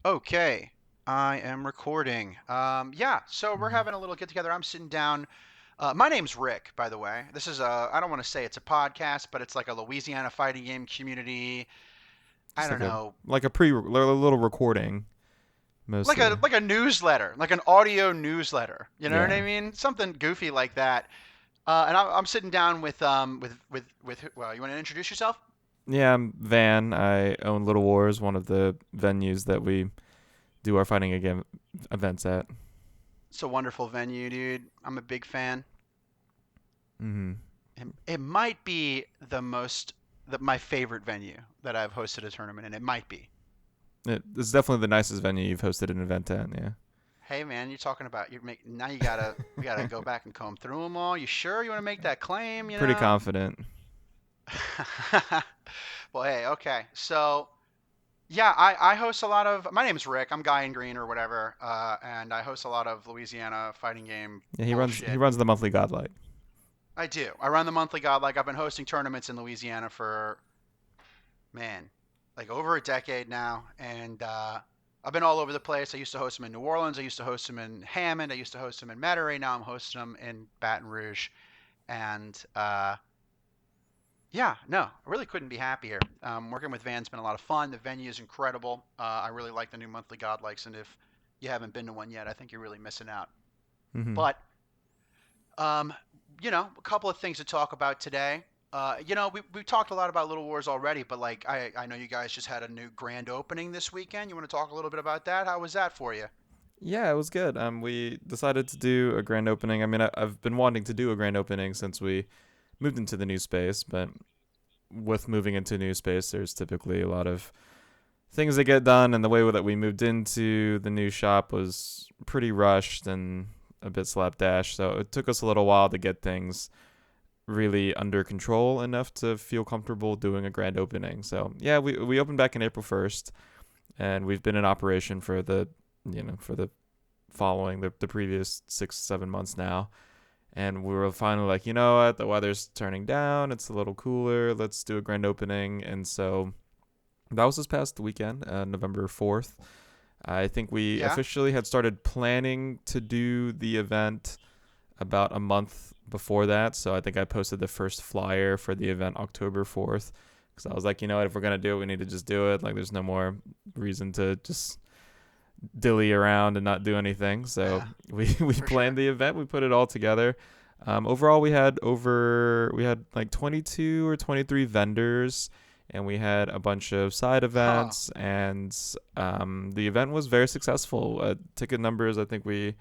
Okay, I am recording. Yeah, so we're Mhm. having a little get together. I'm sitting down. My name's Rick, by the way. This is I don't want to say it's a podcast, but it's like a Louisiana fighting game community. I Just don't like a know, little recording like a mostly. like a newsletter, like an audio newsletter. You know what I Yeah. mean? Something goofy like that. And I'm sitting down with. Well, you want to introduce yourself? Yeah, I'm Van. I own Little Wars, one of the venues that we do our fighting game events at. It's a wonderful venue, dude. I'm a big fan. Mhm. It might be my favorite venue that I've hosted a tournament in. It might be. It's definitely the nicest venue you've hosted an event at. Yeah. Hey man, you're talking about now you gotta go back and comb through them all. You sure you want to make that claim? You Pretty know. confident. Well, hey, okay. So yeah, I host a lot of. My name's Rick. I'm Guy in Green or whatever, and I host a lot of Louisiana fighting game Yeah, he bullshit. runs the monthly Godlight. I do. I run the monthly Godlike. I've been hosting tournaments in Louisiana for man, like over a decade now, and I've been all over the place. I used to host them in New Orleans. I used to host them in Hammond. I used to host them in Metairie. Now I'm hosting them in Baton Rouge, and yeah, no, I really couldn't be happier. Working with Van's been a lot of fun. The venue is incredible. I really like the new monthly Godlikes, and if you haven't been to one yet, I think you're really missing out. Mhm. But Um, a couple of things to talk about today. We talked a lot about Little Wars already, but like I know you guys just had a new grand opening this weekend. You want to talk a little bit about that? How was that for you? Yeah, it was good. We decided to do a grand opening. I mean, I've been wanting to do a grand opening since we moved into the new space, but with moving into a new space, there's typically a lot of things that get done, and the way that we moved into the new shop was pretty rushed and a bit slapdash. So it took us a little while to get things really under control enough to feel comfortable doing a grand opening. So yeah, we opened back in April 1st, and we've been in operation for the following the previous 6 7 months now. And we were finally like, you know what, the weather's turning down, it's a little cooler, let's do a grand opening. And so that was this past weekend, November 4th. I think we Yeah. officially had started planning to do the event about a month before that. So I think I posted the first flyer for the event October 4th because I was like, you know what, if we're going to do it, we need to just do it. Like, there's no more reason to just dilly around and not do anything. So Yeah, we for planned sure. the event, we put it all together. Overall, we had like 22 or 23 vendors, and we had a bunch of side Huh. events, and the event was very successful. Ticket numbers, I think we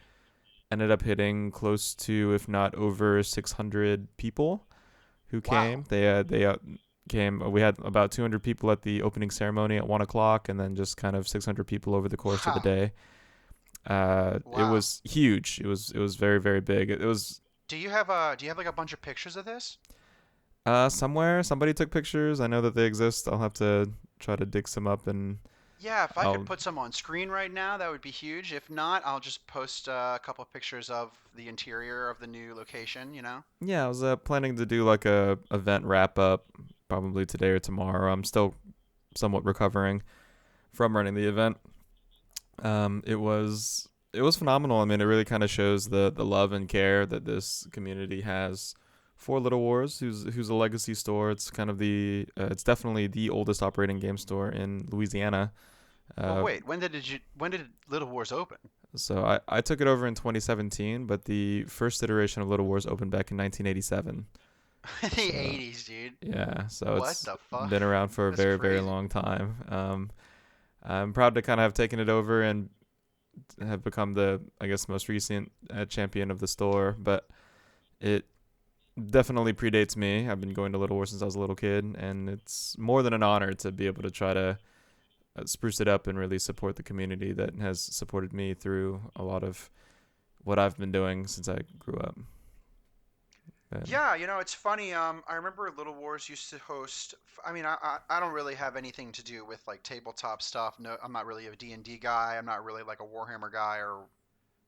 ended up hitting close to, if not over, 600 people who Wow. came. They came. We had about 200 people at the opening ceremony at 1 o'clock, and then just kind of 600 people over the course of the Wow. day. It Wow. was huge. It was very very big. It was Do you have like a bunch of pictures of this? somewhere somebody took pictures. I know that they exist. I'll have to try to dig some up and Yeah, if I could I'll put some on screen right now, that would be huge. If not, I'll just post a couple of pictures of the interior of the new location, you know? yeah, I was planning to do like a event wrap up probably today or tomorrow. I'm still somewhat recovering from running the event. It was phenomenal. I mean, it really kind of shows the love and care that this community has for Little Wars, who's a legacy store. It's kind of it's definitely the oldest operating game store in Louisiana. Well, Uh, wait, when did Little Wars open? so I took it over in 2017, but the first iteration of Little Wars opened back in 1987. The So 80s, dude. yeah, so What it's the fuck? been around for a That's very very crazy. long time. I'm proud to kind of have taken it over and have become the, I guess, most recent champion of the store, but it definitely predates me. I've been going to Little War since I was a little kid, and it's more than an honor to be able to try to spruce it up and really support the community that has supported me through a lot of what I've been doing since I grew up. And Yeah, it's funny. I remember Little Wars used to host. I mean, I don't really have anything to do with like tabletop stuff. No, I'm not really a D&D guy. I'm not really like a Warhammer guy or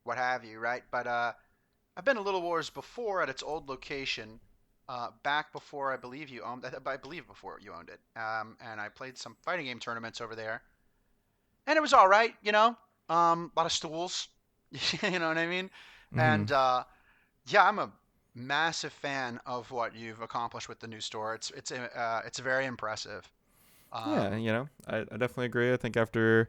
what have you, right? But I've been to Little Wars before at its old location, back before I believe you owned. I believe before you owned it. And I played some fighting game tournaments over there. and it was all right, you know. A lot of stools, you know what I mean? Mm-hmm. And yeah, I'm a massive fan of what you've accomplished with the new store. It's very impressive. Yeah, Um, I definitely agree. I think after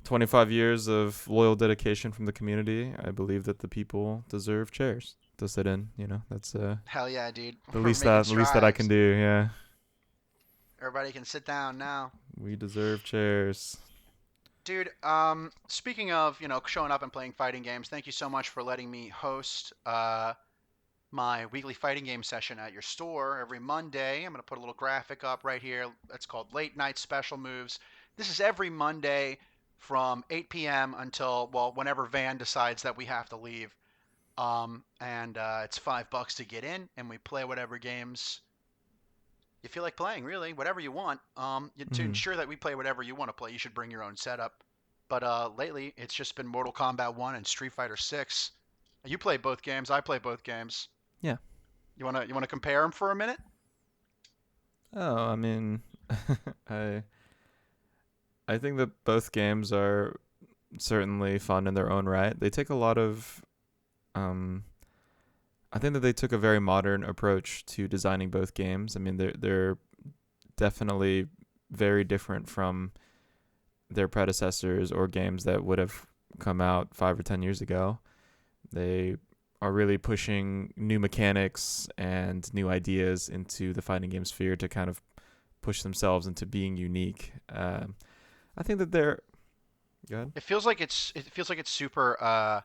25 years of loyal dedication from the community, I believe that the people deserve chairs to sit in. That's Hell yeah, dude. the We're least making that the least that I can strides. do. Yeah, Everybody can sit down now. we deserve chairs. Dude, speaking of, showing up and playing fighting games, thank you so much for letting me host my weekly fighting game session at your store every Monday. I'm going to put a little graphic up right here. It's called Late Night Special Moves. This is every Monday from 8 p.m. until, well, whenever Van decides that we have to leave. And it's $5 to get in, and we play whatever games you feel like playing, really, whatever you want. To Mm-hmm. ensure that we play whatever you want to play, you should bring your own setup. But lately, it's just been Mortal Kombat 1 and Street Fighter 6. You play both games. I play both games. Yeah. You wanna compare them for a minute? Oh, I mean, I I think that both games are certainly fun in their own right. They take a lot of um I think that they took a very modern approach to designing both games. I mean, they're definitely very different from their predecessors or games that would have come out 5 or 10 years ago. They are really pushing new mechanics and new ideas into the fighting game sphere to kind of push themselves into being unique. I think that they're good. It feels like it's super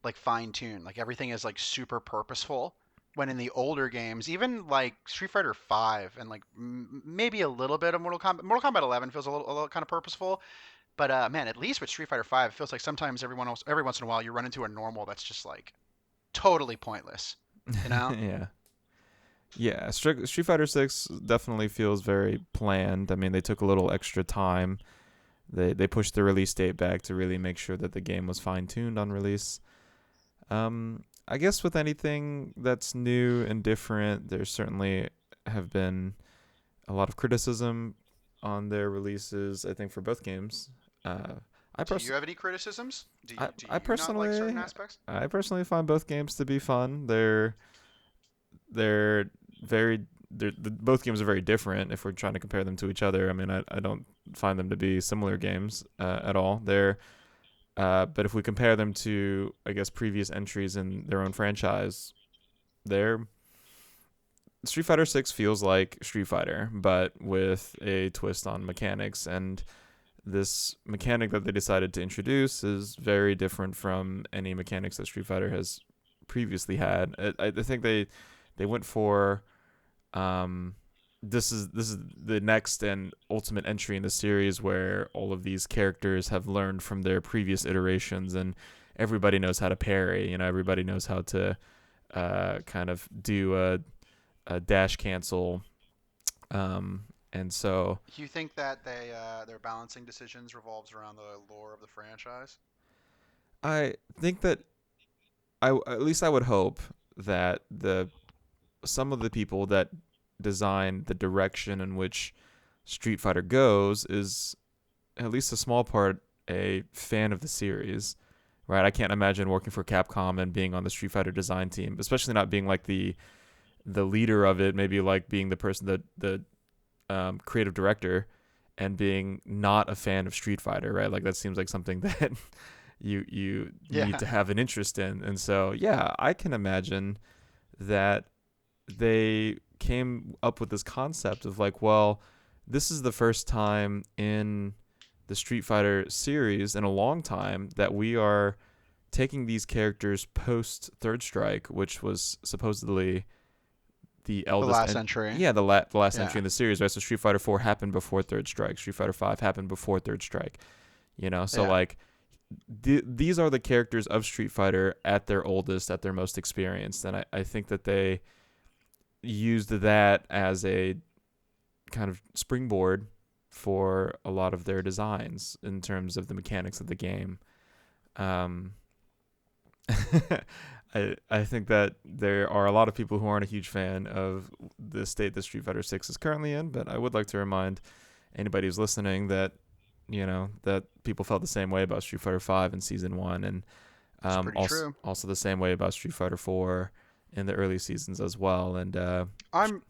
like fine tuned. Like everything is like super purposeful. When in the older games, even like Street Fighter 5 and like maybe a little bit of Mortal Kombat 11 feels a little kind of purposeful. But man, at least with Street Fighter 5, it feels like sometimes every once in a while you run into a normal that's just like totally pointless. You know? Yeah. Yeah, Street Fighter 6 definitely feels very planned. I mean, they took a little extra time. They pushed the release date back to really make sure that the game was fine-tuned on release. I guess with anything that's new and different, there certainly have been a lot of criticism on their releases. I think for both games. Uh, I Do you pers- have any criticisms? Do I, you do I you not like certain personally aspects? I personally find both games to be fun. They're very both games are very different if we're trying to compare them to each other. I mean, I don't find them to be similar games at all. But if we compare them to, I guess, previous entries in their own franchise, they're Street Fighter 6 feels like Street Fighter, but with a twist on mechanics. And this mechanic that they decided to introduce is very different from any mechanics that Street Fighter has previously had. I think they went for um, this is the next and ultimate entry in the series where all of these characters have learned from their previous iterations, and everybody knows how to parry. Everybody knows how to kind of do a dash cancel. And so You think that their balancing decisions revolves around the lore of the franchise? I think that at least I would hope that the some of the people that design the direction in which Street Fighter goes is at least a small part a fan of the series, right? I can't imagine working for Capcom and being on the Street Fighter design team, especially not being like the leader of it, maybe like being the person that the creative director and being not a fan of Street Fighter, right? Like that seems like something that you need Yeah. to have an interest in. And so, yeah, I can imagine that they came up with this concept of like, well, this is the first time in the Street Fighter series in a long time that we are taking these characters post Third Strike, which was supposedly the The eldest last and entry. yeah, the last entry Yeah. in the series, right? So Street Fighter 4 happened before Third Strike. Street Fighter 5 happened before Third Strike. So Yeah. like these are the characters of Street Fighter at their oldest, at their most experienced, and I think that they used that as a kind of springboard for a lot of their designs in terms of the mechanics of the game. Um, I think that there are a lot of people who aren't a huge fan of the state that Street Fighter 6 is currently in, but I would like to remind anybody who's listening that that people felt the same way about Street Fighter Five in season one, and It's pretty also true. also the same way about Street Fighter Four in the early seasons as well. And I'm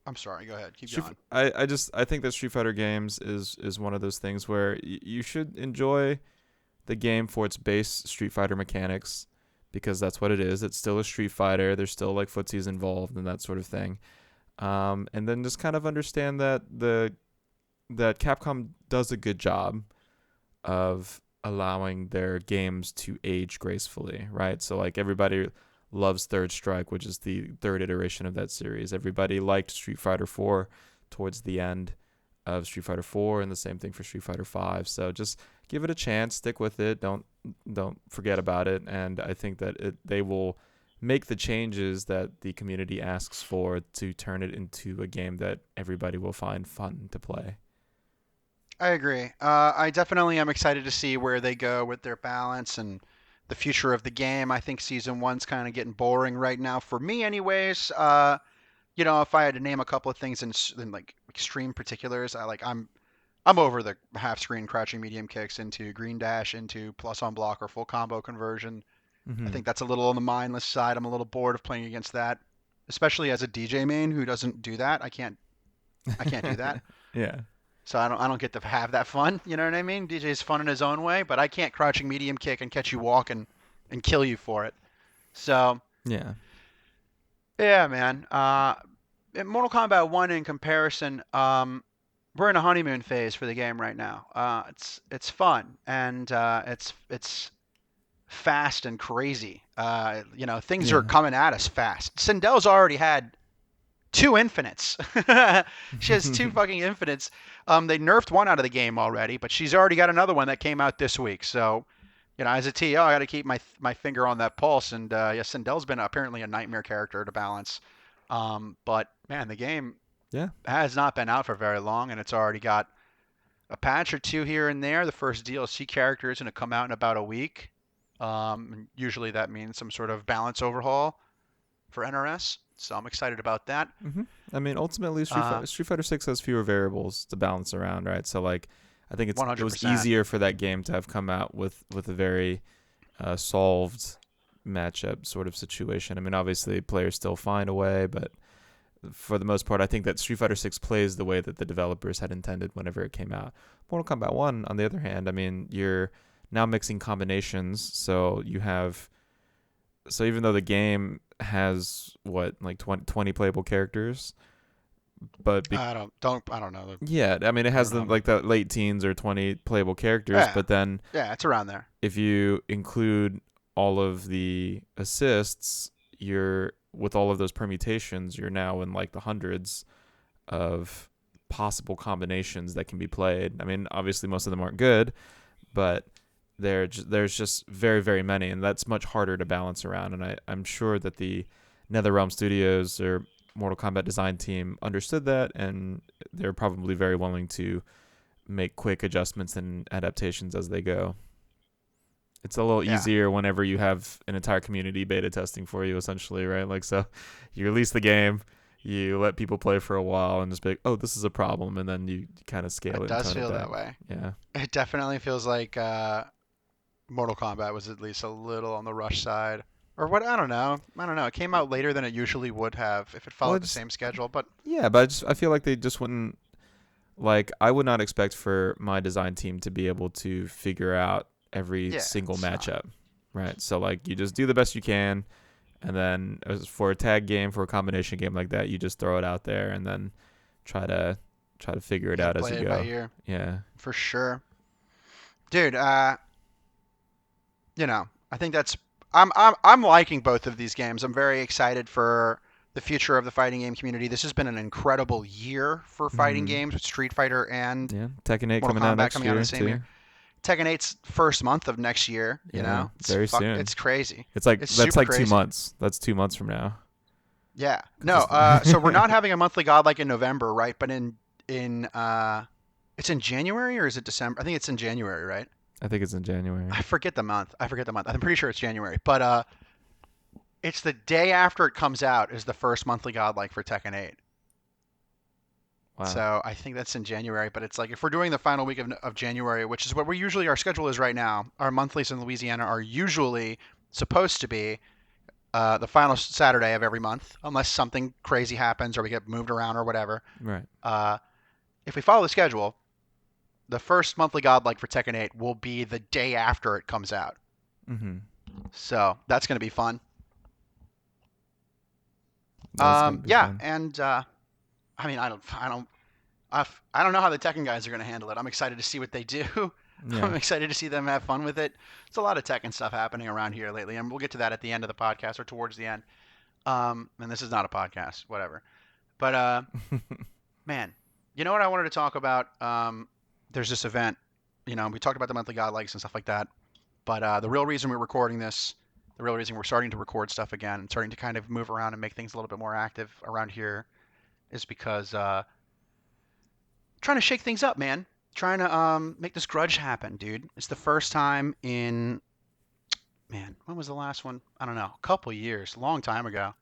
I'm sorry. Go ahead. Keep going. I think that Street Fighter games is one of those things where you should enjoy the game for its base Street Fighter mechanics, because that's what it is. It's still a Street Fighter. There's still like footsies involved and that sort of thing. And then just kind of understand that Capcom does a good job of allowing their games to age gracefully, right? So like everybody loves Third Strike, which is the third iteration of that series. Everybody liked Street Fighter 4 towards the end of Street Fighter 4, and the same thing for Street Fighter 5. So just give it a chance, stick with it, don't forget about it, and I think that they will make the changes that the community asks for to turn it into a game that everybody will find fun to play. I agree. I definitely am excited to see where they go with their balance and the future of the game. I think season one's kind of getting boring right now for me, anyways. If I had to name a couple of things in like extreme particulars, I'm over the half screen crouching medium kicks into green dash into plus on block or full combo conversion. I Mm-hmm. think that's a little on the mindless side. I'm a little bored of playing against that, especially as a DJ main who doesn't do that. I can't do that. Yeah. So I don't get to have that fun. You know what I mean? DJ's fun in his own way, but I can't crouching medium kick and catch you walking and kill you for it. So Yeah. yeah, man. In Mortal Kombat 1 in comparison, we're in a honeymoon phase for the game right now. It's fun and it's fast and crazy. Things are Yeah. coming at us fast. Sindel's already had two infinites. She has two fucking infinites. They nerfed one out of the game already, but she's already got another one that came out this week. So, as a TO, I got to keep my finger on that pulse. And yeah, Sindel's been apparently a nightmare character to balance. But man, the game Yeah. has not been out for very long, and it's already got a patch or two here and there. The first DLC character is going to come out in about a week. Usually that means some sort of balance overhaul for NRS. So I'm excited about that. Hmm. I mean, ultimately, Uh, Street Fighter Six has fewer variables to balance around, right? So, like, I think it was 100%. easier for that game to have come out with a very solved matchup sort of situation. I mean, obviously, players still find a way, but for the most part, I think that Street Fighter Six plays the way that the developers had intended whenever it came out. Mortal Kombat One, on the other hand, I mean, you're now mixing combinations, so you have so even though the game has what like 20 playable characters, but I don't know. yeah, I mean it I has don't know the how many. like the late teens or 20 playable characters, Yeah, but then yeah, it's around there. if you include all of the assists, you're with all of those permutations, you're now in like the hundreds of possible combinations that can be played. I mean, obviously most of them aren't good, but there's just very very many, and that's much harder to balance around. And I'm sure that the NetherRealm Studios or Mortal Kombat design team understood that, and they're probably very willing to make quick adjustments and adaptations as they go. It's a little Yeah, easier whenever you have an entire community beta testing for you, essentially, right? Like, so you release the game, you let people play for a while, and just be like, oh, this is a problem, and then you kind of scale it it and does tone it feel back. that way. Yeah. It definitely feels like Mortal Kombat was at least a little on the rush side. Or what? I don't know. I don't know. It came out later than it usually would have if it Well, followed the it's same schedule. But yeah, but I feel like they just wouldn't like I would not expect for my design team to be able to figure out every yeah, single it's not. matchup, right? So like you just do the best you can, and then as for a tag game, for a combination game like that, you just throw it out there and then try to try to figure it Yeah, out as you play it by go. ear Yeah. for sure, dude. I think that's I'm liking both of these games. I'm very excited for the future of the fighting game community. This has been an incredible year for fighting Mm-hmm. games with Street Fighter and Yeah. Tekken 8 Mortal coming out Kombat next coming out in the year same too. year. Tekken 8's first month of next year. Yeah, very soon. It's crazy. It's like It's that's super like two crazy. months. That's 2 months from now. Yeah. No. 'Cause So we're not having a monthly godlike in November, right? But in it's in January or is it December? I think it's in January, right? I think it's in January. I forget the month. I forget the month. I'm pretty sure it's January. But it's the day after it comes out is the first monthly godlike for Tekken 8. Wow. So I think that's in January. But it's like if we're doing the final week of January, which is what we usually our schedule is right now, our monthlies in Louisiana are usually supposed to be the final Saturday of every month, unless something crazy happens or we get moved around or whatever. Right. Uh, if we follow the schedule, the first monthly godlike for Tekken 8 will be the day after it comes out. Mhm. So that's going to be fun. That's gonna be Yeah, fun. and I mean, I don't know how the Tekken guys are going to handle it. I'm excited to see what they do. Yeah. I'm excited to see them have fun with it. There's a lot of Tekken stuff happening around here lately, and we'll get to that at the end of the podcast or towards the end. And this is not a podcast, whatever. But man, you know what I wanted to talk about? There's this event. You know, we talked about the monthly godlikes and stuff like that. But the real reason we're recording this, the real reason we're starting to record stuff again and starting to kind of move around and make things a little bit more active around here is because trying to shake things up, man. Trying to make this grudge happen, dude. It's the first time in man, when was the last one? I don't know, a couple years, a long time ago,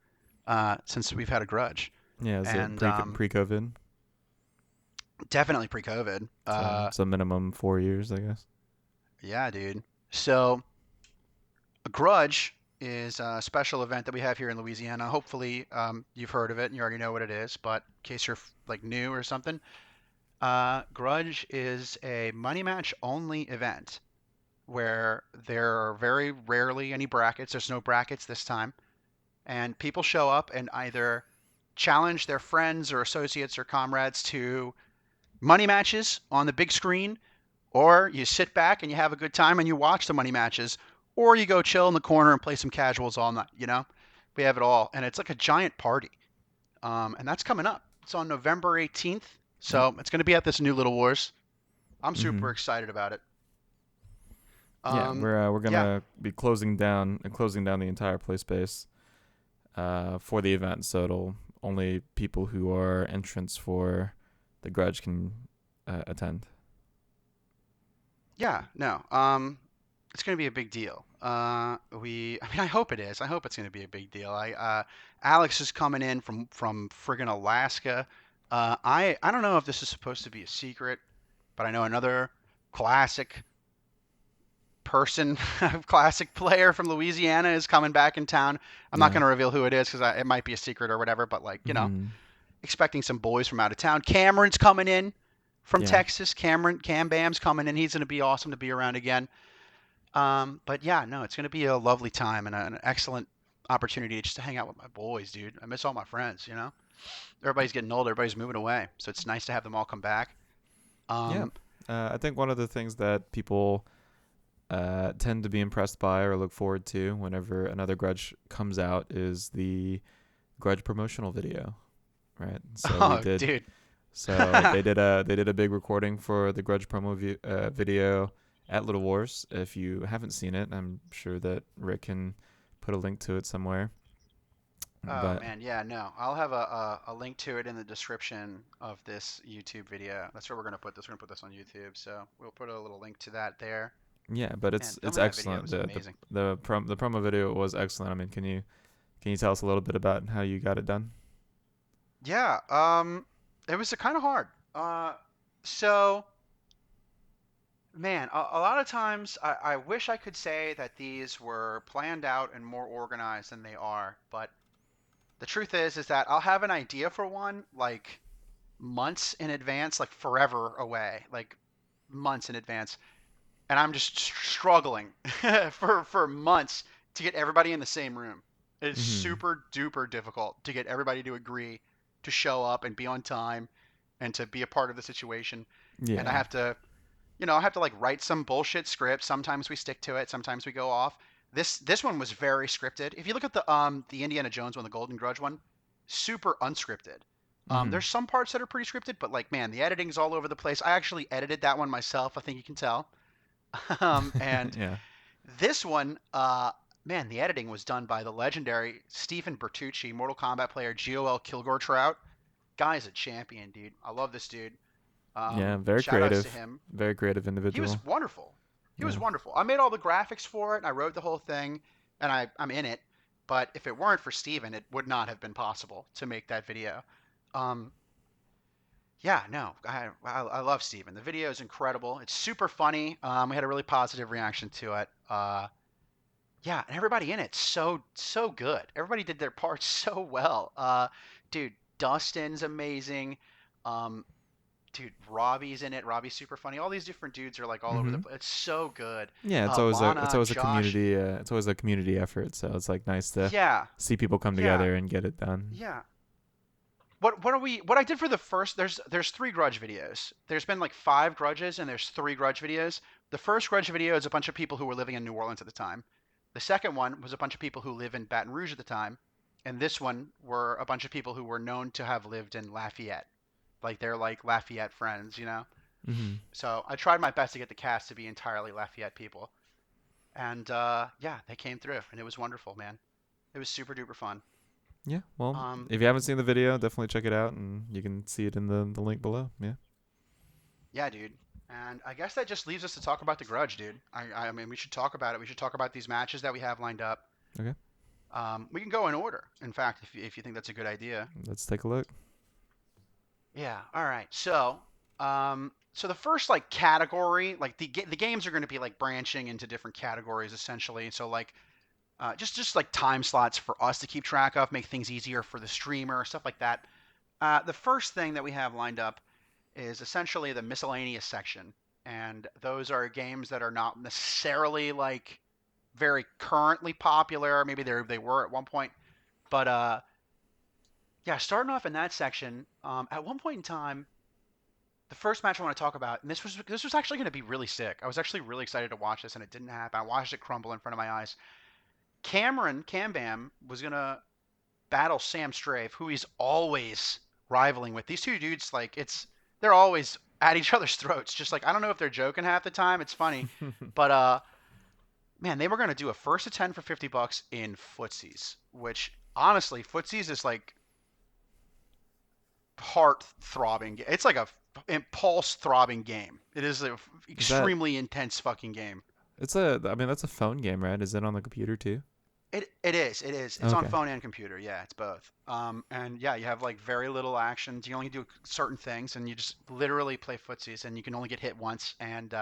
since we've had a grudge, Yeah. Is it and pre COVID? definitely pre-COVID. So minimum 4 years, I guess. Yeah, dude. So a grudge is a special event that we have here in Louisiana. Hopefully, you've heard of it and you already know what it is. But in case you're like new or something, Grudge is a money match only event where there are very rarely any brackets. There's no brackets this time. And people show up and either challenge their friends or associates or comrades to money matches on the big screen, or you sit back and you have a good time and you watch the money matches, or you go chill in the corner and play some casuals all night. You know, we have it all. And it's like a giant party. And that's coming up. It's on November 18th. Yep. So it's going to be at this new Little Wars. I'm super Mhm. excited about it. Yeah, Um, we're yeah. gonna be closing down the entire play space for the event, so it'll only people who are entrants for the Grudge can attend. Yeah, no. It's going to be a big deal. I mean, I hope it is. I hope it's going to be a big deal. Alex is coming in from friggin' Alaska. I don't know if this is supposed to be a secret, but I know another classic person, classic player from Louisiana is coming back in town. I'm not Yeah. going to reveal who it is because it might be a secret or whatever. But like, Mhm. expecting some boys from out of town. Cameron's coming in from Yeah. Texas. Cam Bam's coming in. He's going to be awesome to be around again. But yeah, no, it's going to be a lovely time and an excellent opportunity just to hang out with my boys, dude. I miss all my friends. Everybody's getting older, everybody's moving away, so it's nice to have them all come back. Yeah. Um, I think one of the things that people tend to be impressed by or look forward to whenever another Grudge comes out is the Grudge promotional video, right? So we oh, did. dude. So they did a big recording for the Grudge video at Little Wars. If you haven't seen it, I'm sure that Rick can put a link to it somewhere. Oh But man, yeah, no. I'll have a link to it in the description of this YouTube video. That's where we're gonna put this. We're gonna put this on YouTube, so we'll put a little link to that there. yeah, but Man, it's filming that video excellent. was amazing. The promo video was excellent. I mean, can you tell us a little bit about how you got it done? Yeah, it was kind of hard. So man, a lot of times I wish I could say that these were planned out and more organized than they are, but the truth is that I'll have an idea for one like months in advance, like forever away, like months in advance, and I'm just struggling for months to get everybody in the same room. It's Mm-hmm. super duper difficult to get everybody to agree to show up and be on time and to be a part of the situation. And I Yeah. have to I have to like write some bullshit script. Sometimes we stick to it. Sometimes we go off. This one was very scripted. If you look at the Indiana Jones one, the Golden Grudge one, super unscripted. Mm-hmm. There's some parts that are pretty scripted, but like man, the editing's all over the place. I actually edited that one myself. I think you can tell. And Yeah. this one, man, the editing was done by the legendary Stephen Bertucci, Mortal Kombat player, GOL Kilgore Trout. Guy's a champion, dude. I love this dude. Yeah. Very Shout outs to creative. him. Very creative He was individual. wonderful. He was Yeah. wonderful. I made all the graphics for it, and I wrote the whole thing, and I'm in it. But if it weren't for Steven, it would not have been possible to make that video. Um, Yeah, no, I love Steven. The video is incredible. It's super funny. We had a really positive reaction to it. Yeah, and everybody in it's so good. Everybody did their parts so well. Dude, Dustin's amazing. Um, dude, Robbie's in it. Robbie's super funny. All these different dudes are like all over the Mm-hmm. place. It's so good. Yeah, it's Lana, always a Josh. community it's always a community effort. So it's like nice to Yeah, see people come yeah, together and get it done. yeah. What I did for the first there's three Grudge videos. There's been like five Grudges and there's three Grudge videos. The first Grudge video is a bunch of people who were living in New Orleans at the time. The second one was a bunch of people who live in Baton Rouge at the time, and this one were a bunch of people who were known to have lived in Lafayette. Like they're like Lafayette friends, you know. Mm-hmm. So I tried my best to get the cast to be entirely Lafayette people, and yeah, they came through, and it was wonderful, man. It was super duper fun. Yeah, well, Um, if you haven't seen the video, definitely check it out, and you can see it in the link below. Yeah. Yeah, dude. And I guess that just leaves us to talk about the Grudge, dude. I mean, we should talk about it. We should talk about these matches that we have lined up. Okay. We can go in order. In fact, if you think that's a good idea. Let's take a look. Yeah. All right. So the first like category, like the games are going to be like branching into different categories essentially. So like just like time slots for us to keep track of, make things easier for the streamer, stuff like that. The first thing that we have lined up is essentially the miscellaneous section. And those are games that are not necessarily like very currently popular. Maybe they were at one point, but yeah, starting off in that section. At one point in time, the first match I want to talk about, and this was actually going to be really sick. I was actually really excited to watch this, and it didn't happen. I watched it crumble in front of my eyes. Cameron Cambam was going to battle Sam Strafe, who he's always rivaling with. These two dudes, like they're always at each other's throats. Just like I don't know if they're joking half the time. It's funny, but man, they were gonna do a first to 10 for $50 in footsies, which honestly, footsies is like heart throbbing. It's like a pulse throbbing game. It is an Is that extremely intense fucking game. it's a I mean that's a phone game, right? Is it on the computer too? It is. It is. It's on Okay. phone and computer. Yeah, it's both. And yeah, you have like very little actions. You only do certain things, and you just literally play footsies, and you can only get hit once, and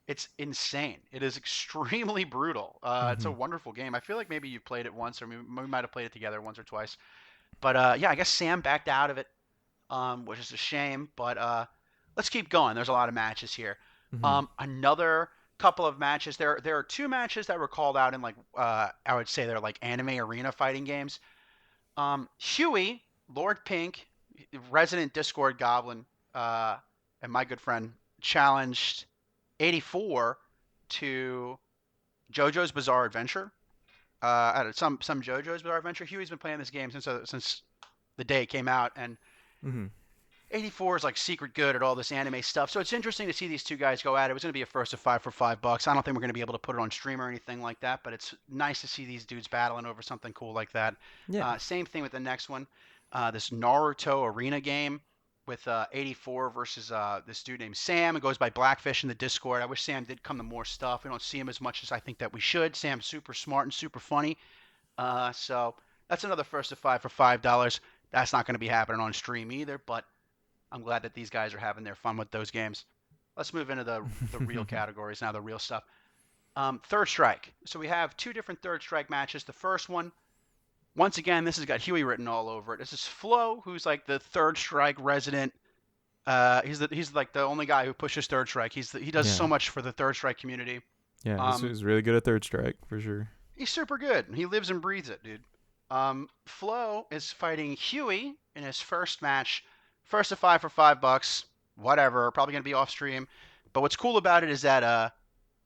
it's insane. It is extremely brutal. It's a Mhm. wonderful game. I feel like maybe you've played it once, or we might have played it together once or twice. But yeah, I guess Sam backed out of it, which is a shame. But let's keep going. There's a lot of matches here. Mhm. Another couple of matches. There are two matches that were called out in like I would say they're like anime arena fighting games. Huey, Lord Pink, resident Discord Goblin, and my good friend challenged 84 to JoJo's Bizarre Adventure. Some JoJo's Bizarre Adventure. Huey's been playing this game since the day it came out, and Mhm. 84 is like secret good at all this anime stuff. So it's interesting to see these two guys go at it. It was going to be a first of five for $5. I don't think we're going to be able to put it on stream or anything like that, but it's nice to see these dudes battling over something cool like that. Yeah. Same thing with the next one, this Naruto arena game with 84 versus this dude named Sam. It goes by Blackfish in the Discord. I wish Sam did come to more stuff. We don't see him as much as I think that we should. Sam's super smart and super funny. So that's another first of five for $5. That's not going to be happening on stream either, but I'm glad that these guys are having their fun with those games. Let's move into the real categories now, the real stuff. Third Strike. So we have two different Third Strike matches. The first one, once again, this has got Huey written all over it. This is Flo, who's like the Third Strike resident. He's like the only guy who pushes Third Strike. He does Yeah. so much for the Third Strike community. Yeah, Um, he's really good at third strike for sure. he's super good. He lives and breathes it, dude. Flo is fighting Huey in his first match. First to five for $5. Whatever. Probably gonna be off stream. But what's cool about it is that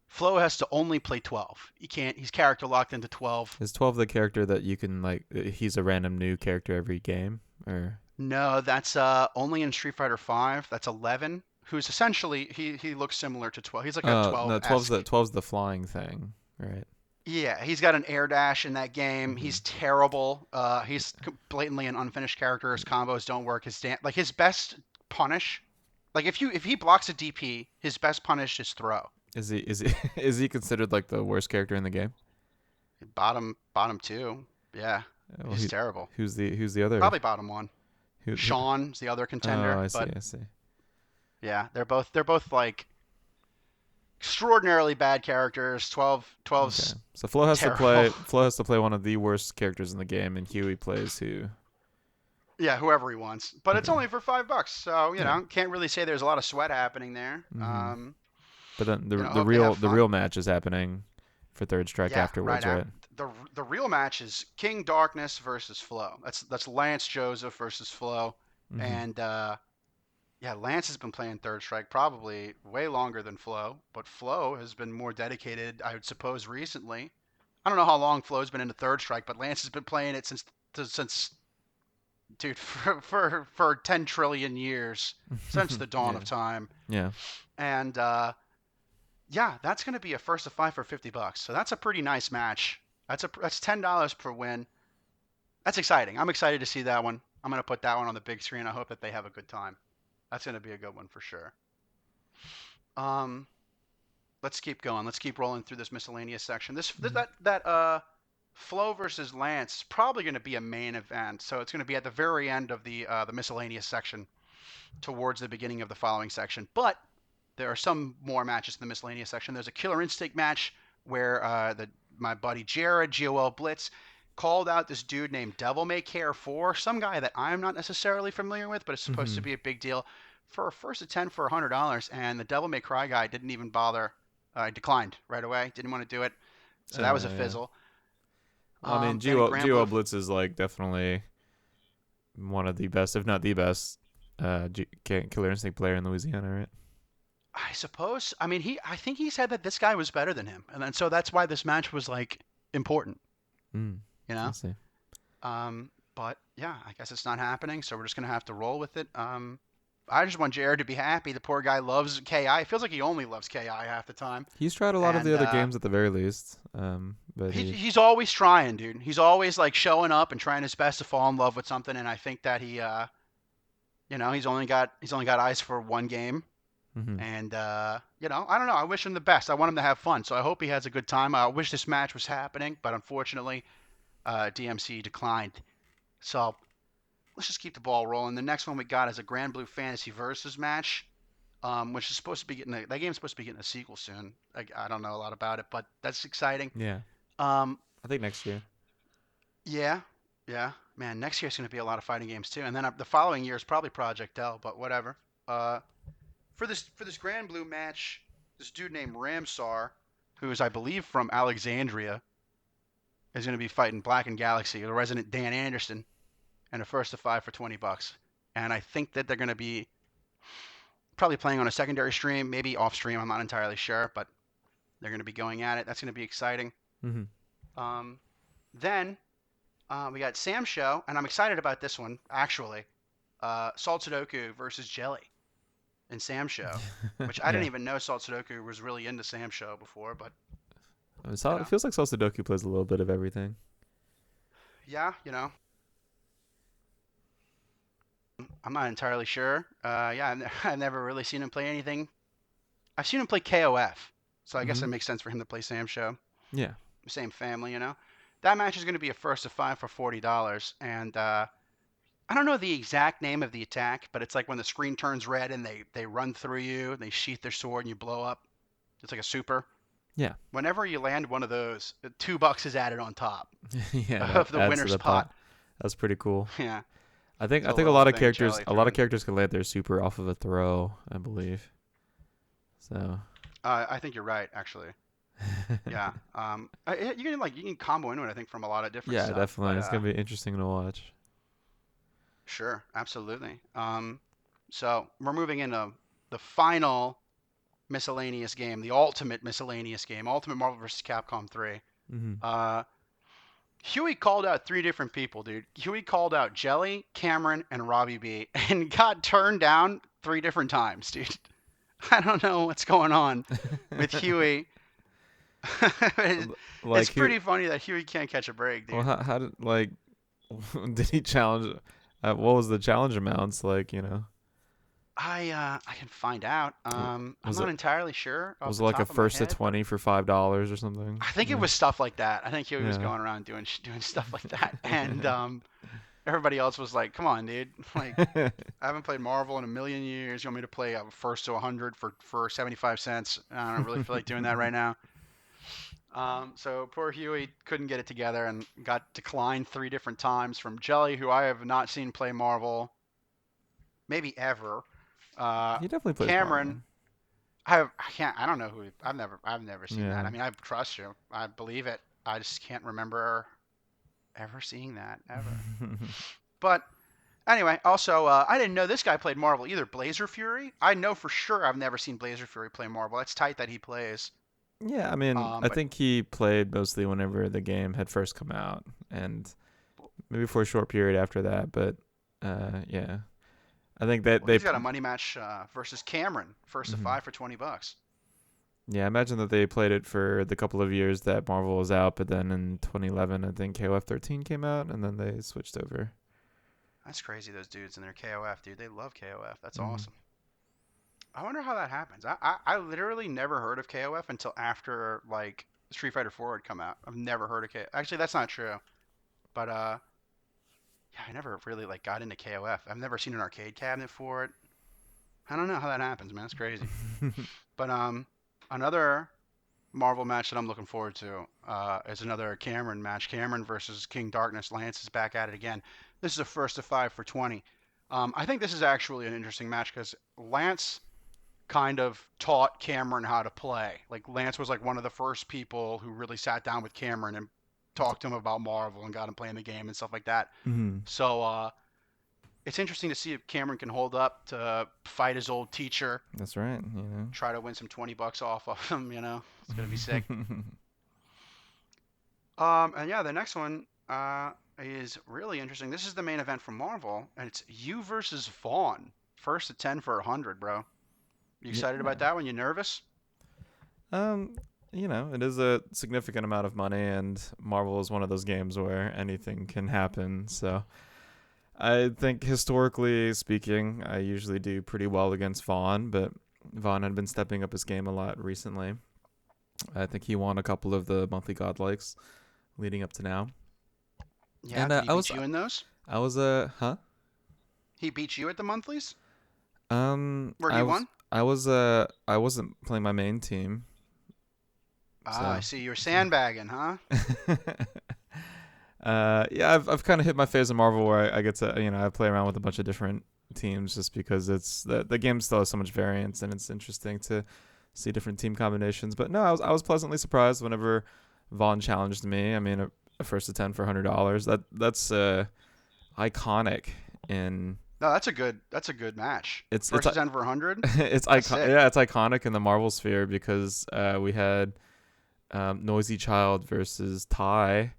Flo has to only play 12. He can't. He's character locked into 12. Is 12 the character that you can like he's a random new character every game or No, that's only in Street Fighter 5. That's 11. Who's essentially he looks similar to 12. He's like a no, 12 esque. 12's the flying thing, right? Yeah, he's got an air dash in that game. Mhm. He's terrible. He's blatantly an unfinished character. His combos don't work. Like his best punish, like if he blocks a DP, his best punish is throw. Is he is he considered like the worst character in the game? Bottom two. Yeah, Well, he's terrible. who's the other? Probably bottom one. Who? Sean's the other Oh, contender, I see. but I see. yeah, they're both like extraordinarily bad characters. 12's Okay. So Flo has to terrible. play. Flo has to play one of the worst characters in the game, and Huey plays who? Yeah, whoever he wants, but it's Okay. only for $5, so Yeah. can't really say there's a lot of sweat happening there. Mm-hmm. But then the Hope they have the fun. real match is happening for third strike Yeah, right afterwards, out. right? The real match is King Darkness versus Flo. That's Lance Joseph versus Flo, Mm-hmm. and yeah, Lance has been playing Third Strike probably way longer than Flo, but Flo has been more dedicated, I would suppose, recently. I don't know how long Flo's been into Third Strike, but Lance has been playing it since dude for 10 trillion years, since the dawn Yeah. of time. Yeah. And yeah, that's going to be a first of 5 for $50. So that's a pretty nice match. That's $10 per win. That's exciting. I'm excited to see that one. I'm going to put that one on the big screen. I hope that they have a good time. That's going to be a good one for sure. Um, let's keep going. Let's keep rolling through this miscellaneous section. Mm-hmm. That Flo versus Lance is probably going to be a main event. So it's going to be at the very end of the miscellaneous section, towards the beginning of the following section. But there are some more matches in the miscellaneous section. There's a Killer Instinct match where my buddy Jared, GOL Blitz, called out this dude named Devil May Care 4, some guy that I'm not necessarily familiar with, but it's supposed Mm-hmm. to be a big deal, for a first of 10 for $100. And the Devil May Cry guy didn't even bother. Declined right away. Didn't want to do it. So that was a Yeah. fizzle. Well, I mean, Then Grand Geo Blue. Blitz is like definitely one of the best, if not the best, Killer Instinct player in Louisiana, right? I suppose. I mean, I think he said that this guy was better than him, and then so that's why this match was like important, Mm. you I know. see. But yeah, I guess it's not happening, so we're just gonna have to roll with it. I just want Jared to be happy. The poor guy loves KI. It feels like he only loves KI half the time, He's tried a lot of the and other games at the very least. But he's always trying, dude. He's always like showing up and trying his best to fall in love with something. And I think that he's only got eyes for one game. mm-hmm. And I don't know. I wish him the best. I want him to have fun, so I hope he has a good time. I wish this match was happening, but unfortunately, DMC declined. So let's just keep the ball rolling. The next one we got is a Grand Blue Fantasy Versus match, which is supposed to be that game's supposed to be getting a sequel soon. I don't know a lot about it, but that's exciting. Yeah, Um, I think next year. yeah, yeah, man. Next year's going to be a lot of fighting games too, and then the following year is probably Project L, but whatever. Uh, for this Grand Blue match, this dude named Ramsar, who is I believe from Alexandria, is going to be fighting Black and Galaxy, the resident Dan Anderson, and a first to 5 for $20. And I think that they're going to be probably playing on a secondary stream, maybe off stream. I'm not entirely sure, but they're going to be going at it. That's going to be exciting. Mm-hmm. Um, then we got Sam Show, and I'm excited about this one actually. Salt Sudoku versus Jelly in Sam Show, which I didn't Yeah. even know Salt Sudoku was really into Sam Show before, but you It know, feels like Sosudoku plays a little bit of everything. yeah, I'm not entirely sure. Yeah, I've never really seen him play anything. I've seen him play KOF, so I guess Mm-hmm. it makes sense for him to play Sam Show. Yeah. Same family. That match is going to be a first of 5 for $40, and I don't know the exact name of the attack, but it's like when the screen turns red and they run through you, and they sheath their sword and you blow up. It's like a super. Yeah. Whenever you land one of those, $2 is added on top Yeah. That of the adds to winner's the pot. pot. That's pretty cool. Yeah, I it's a think a little lot of thing Charlie a threw lot of in. characters can land their super off of a throw, I believe. So. I think you're right, actually. Yeah. You can combo into it, I think, from a lot of different Yeah, stuff. But definitely. It's gonna be interesting to watch. sure, absolutely. So we're moving into the final miscellaneous game, the ultimate miscellaneous game, Ultimate Marvel vs. Capcom 3. Mm-hmm. Uh, Huey called out three different people, dude. Huey called out Jelly, Cameron, and Robbie B, and got turned down three different times, dude. I don't know what's going on with Huey. It's Like who? pretty funny that Huey can't catch a break, Well, dude. how did like did he challenge? What was the challenge amounts like? You know, I can find out. I'm was not it entirely sure off was the it like a top of my first to head, but 20 for $5 or something? I think it Yeah. was stuff like that. I think Huey was Yeah. going around doing stuff like that, and Everybody else was like, "Come on, dude! Like, I haven't played Marvel in a million years. You want me to play first to 100 for 75 cents? I don't really feel like doing that right now." So poor Huey couldn't get it together and got declined 3 different times from Jelly, who I have not seen play Marvel maybe ever. Uh, He definitely plays Cameron, Marvel. I can't, I don't know who. I've never seen that. Yeah. I mean, I trust you. I believe it. I just can't remember ever seeing that ever. But anyway, also, I didn't know this guy played Marvel either. Blazer Fury. I know for sure I've never seen Blazer Fury play Marvel. That's tight that he plays. Yeah, I mean, I But think he played mostly whenever the game had first come out, and maybe for a short period after that. But yeah, I think that well, they, he's got a money match versus Cameron, first to mhm. five for $20. Yeah, I imagine that they played it for the couple of years that Marvel was out, but then in 2011, I think KOF 13 came out, and then they switched over. That's crazy. Those dudes and their KOF, dude. They love KOF. That's Hmm. awesome. I wonder how that happens. I literally never heard of KOF until after like Street Fighter 4 had come out. I've never heard of KOF. Actually, that's not true. But yeah, I never really like got into KOF. I've never seen an arcade cabinet for it. I don't know how that happens, man. It's crazy. But another Marvel match that I'm looking forward to is another Cameron match. Cameron versus King Darkness. Lance is back at it again. This is a first to five for 20. I think this is actually an interesting match because Lance kind of taught Cameron how to play. Like Lance was like one of the first people who really sat down with Cameron and talked to him about Marvel and got him playing the game and stuff like that. Hmm. So it's interesting to see if Cameron can hold up to fight his old teacher, That's right. You try to win some $20 off of him. It's gonna be sick. know. And yeah, the next one is really interesting. This is the main event from Marvel, and it's you versus Vaughn. First to 10 for 100, bro. You excited about Yeah. that one? You nervous? Um, it is a significant amount of money, and Marvel is one of those games where anything can happen. So I think historically speaking, I usually do pretty well against Vaughn, but Vaughn had been stepping up his game a lot recently. I think he won a couple of the monthly godlikes leading up to now. Yeah, And did he beat you in those? I was huh? He beat you at the monthlies? Where I he was won? I wasn't playing my main team, Ah, I so see. You're so sandbagging, huh? yeah, I've kind of hit my phase of Marvel where I get to I play around with a bunch of different teams just because it's the game still has so much variance and it's interesting to see different team combinations. But no, I was pleasantly surprised whenever Vaughn challenged me. I mean, a first to 10 for $100. That's iconic in No, that's a good match. it's First to 10 for 100? it's That's icon sick. yeah it's iconic in the Marvel sphere because we had Noisy Child versus Ty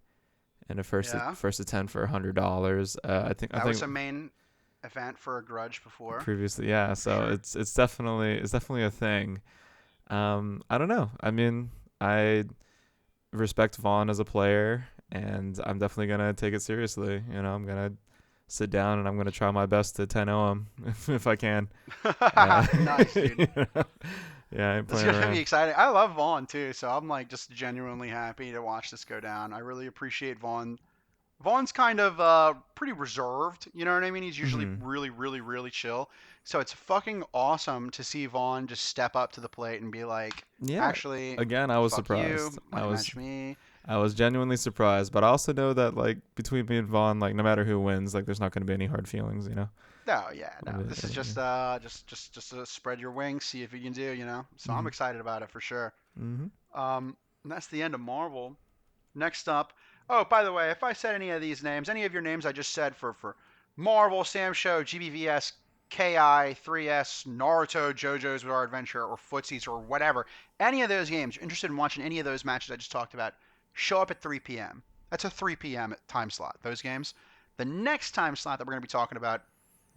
in a Yeah. first to 10 for $100. I That was think a main event for a grudge before, previously, yeah. for So sure. it's definitely a thing. I don't know. I mean, I respect Vaughn as a player, and I'm definitely gonna take it seriously. I'm gonna sit down and I'm gonna try my best to 10-0 him if I can. Uh, Nice, dude. you know? Yeah, I ain't This is playing gonna be around. exciting. I love Vaughn too, so I'm like just genuinely happy to watch this go down. I really appreciate Vaughn. Vaughn's kind of pretty reserved, you know what I mean? He's usually Hmm. really, really, really chill. So it's fucking awesome to see Vaughn just step up to the plate and be like, Yeah. actually, Again, I was fuck surprised. you, money match me. I was genuinely surprised, but I also know that like between me and Vaughn, like no matter who wins, like there's not going to be any hard feelings. No, yeah, no. It'll be, This is it'll be. just spread your wings, see if you can do. So I'm Mhm. excited about it for sure. Mhm. And that's the end of Marvel. Next up, oh, by the way, if I said any of these names, any of your names I just said for Marvel, Sam Show, GBVS, KI, 3S, Naruto, JoJo's Bizarre Adventure, or Footsies, or whatever, any of those games, you're interested in watching any of those matches I just talked about, show up at 3 p.m. That's a 3 p.m. time slot, those games. The next time slot that we're going to be talking about,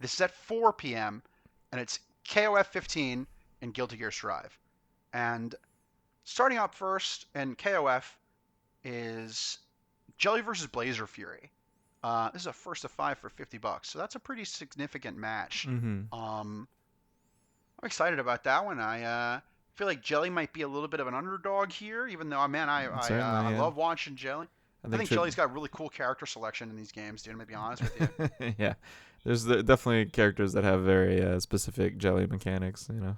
this is at 4 p.m., and it's KOF 15 and Guilty Gear Strive. And starting up first in KOF is Jelly versus Blazer Fury. This is a first of five for $50, so that's a pretty significant match. Mhm. Um, I'm excited about that one. I feel like Jelly might be a little bit of an underdog here, even though man, I Certainly, I yeah. love watching Jelly. I I think think Jelly's got really cool character selection in these games, dude. I'm gonna be honest with you. yeah, there's definitely characters that have very specific jelly mechanics. You know.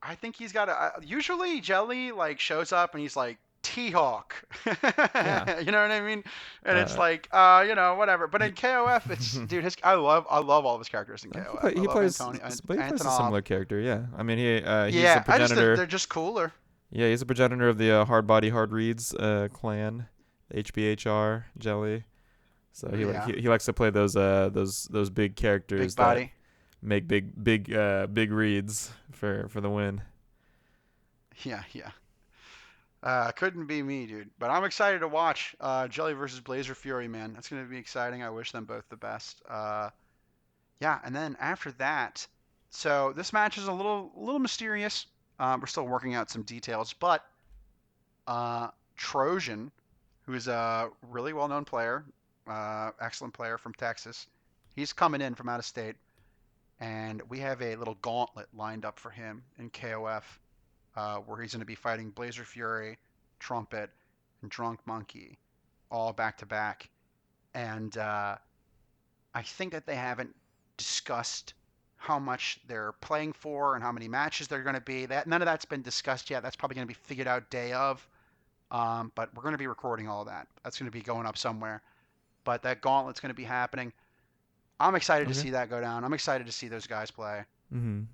I think he's got a. Usually Jelly like shows up and he's like T-Hawk. Yeah. You know what I mean? And it's Uh, like, whatever. But in he, KOF, it's dude. I love all of his characters in he KOF. play I he love plays, Antonio, but he plays a Antonov. similar character. Yeah. I mean, he's the Yeah, I just progenitor. they're just cooler. Yeah, he's a progenitor of the hard body hard reads clan, HBHR jelly. So Yeah, he likes to play those big big characters that body. make big reads for the win. Yeah, yeah. Couldn't be me, dude. But I'm excited to watch Jelly versus Blazer Fury, man. That's gonna be exciting. I wish them both the best. Yeah, and then after that, so this match is a little mysterious. We're still working out some details, but Trojan, who is a really well-known player, excellent player from Texas, he's coming in from out of state, and we have a little gauntlet lined up for him in KOF, where he's going to be fighting Blazer Fury, Trumpet, and Drunk Monkey, all back to back. And I think that they haven't discussed how much they're playing for and how many matches they're going to be. That none of that's been discussed yet. That's probably going to be figured out day of. But we're going to be recording all of that. That's going to be going up somewhere. But that gauntlet's going to be happening. I'm excited to Okay. see that go down. I'm excited to see those guys play. Mhm.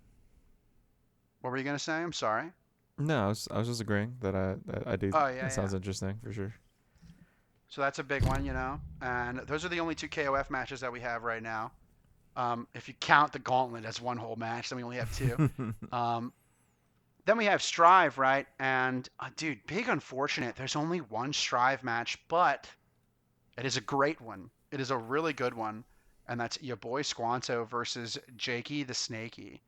What were you going to say? I'm sorry. No, I was just agreeing that I do. Oh yeah, That yeah. sounds interesting for sure. So that's a big one. And those are the only two KOF matches that we have right now. If you count the gauntlet as one whole match, then we only have two. Um, then we have Strive, right? And dude, big unfortunate. There's only one Strive match, but it is a great one. It is a really good one, and that's your boy Squanto versus Jakey the Snakey.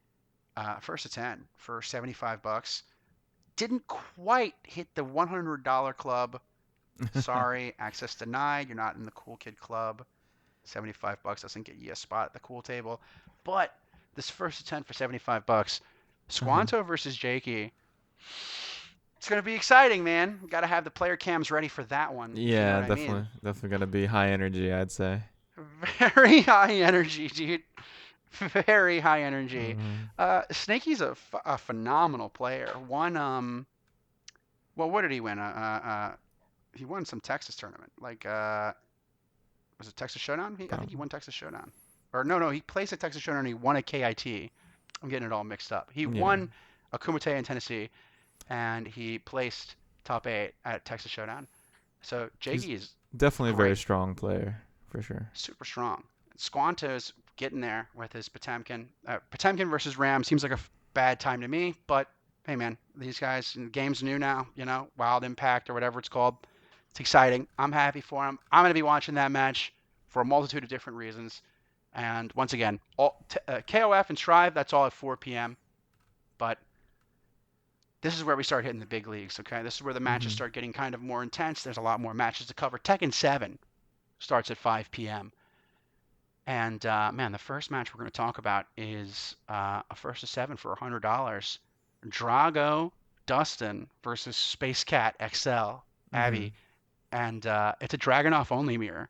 First to 10 for $75. Didn't quite hit the $100 club. Sorry, access denied. You're not in the cool kid club. $75 doesn't get you a spot at the cool table. But this first to 10 for $75. Uh-huh. Squanto versus Jakey. It's going to be exciting, man. Got to have the player cams ready for that one, if you know Yeah, what I mean. definitely gonna be high energy, I'd say. Very high energy, dude. Very high energy. Mhm. Snakey's a phenomenal player. Well, what did he win? He won some Texas tournament. Like, was it Texas Showdown? I think he Probably. won Texas Showdown. Or no, he placed at Texas Showdown and he won a KIT. I'm getting it all mixed up. He Yeah. won a Kumite in Tennessee and he placed top 8 at Texas Showdown. So He's Jakey is definitely a very great, strong player for sure. super strong. Squanto's getting there with his Potemkin. Potemkin versus Ram seems like a bad time to me, but hey, man, these guys, the game's new now, Wild Impact or whatever it's called. It's exciting. I'm happy for him. I'm going to be watching that match for a multitude of different reasons. And once again, KOF and Strive, that's all at 4 p.m. But this is where we start hitting the big leagues, okay? This is where the matches Mhm. start getting kind of more intense. There's a lot more matches to cover. Tekken 7 starts at 5 p.m. And man, the first match we're going to talk about is a first to 7 for $100. Drago Dustin versus Space Cat XL Mhm. Abby, and it's a Dragonoff only mirror.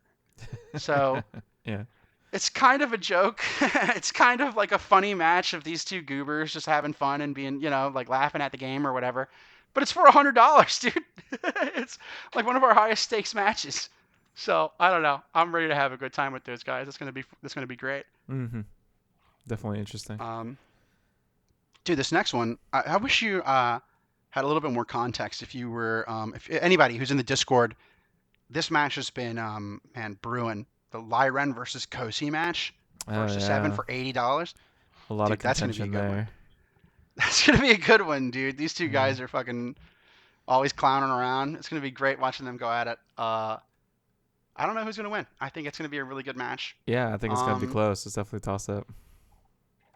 So Yeah. it's kind of a joke. It's kind of like a funny match of these two goobers just having fun and being, like laughing at the game or whatever. But it's for $100, dude. It's like one of our highest stakes matches. So I don't know. I'm ready to have a good time with those guys. It's gonna be great. Mhm. Definitely interesting. Um, dude, this next one, I wish you had a little bit more context. If anybody who's in the Discord, this match has been, man, brewing. The Lyren versus Kosi match, Oh first to 7 yeah. for $80. A lot of Dude, that's gonna be a contention good one. there. That's gonna be a good one, dude. These two Yeah. guys are fucking always clowning around. It's gonna be great watching them go at it. I don't know who's gonna win. I think it's gonna be a really good match. Yeah, I think it's gonna be Um, close. It's definitely a toss up.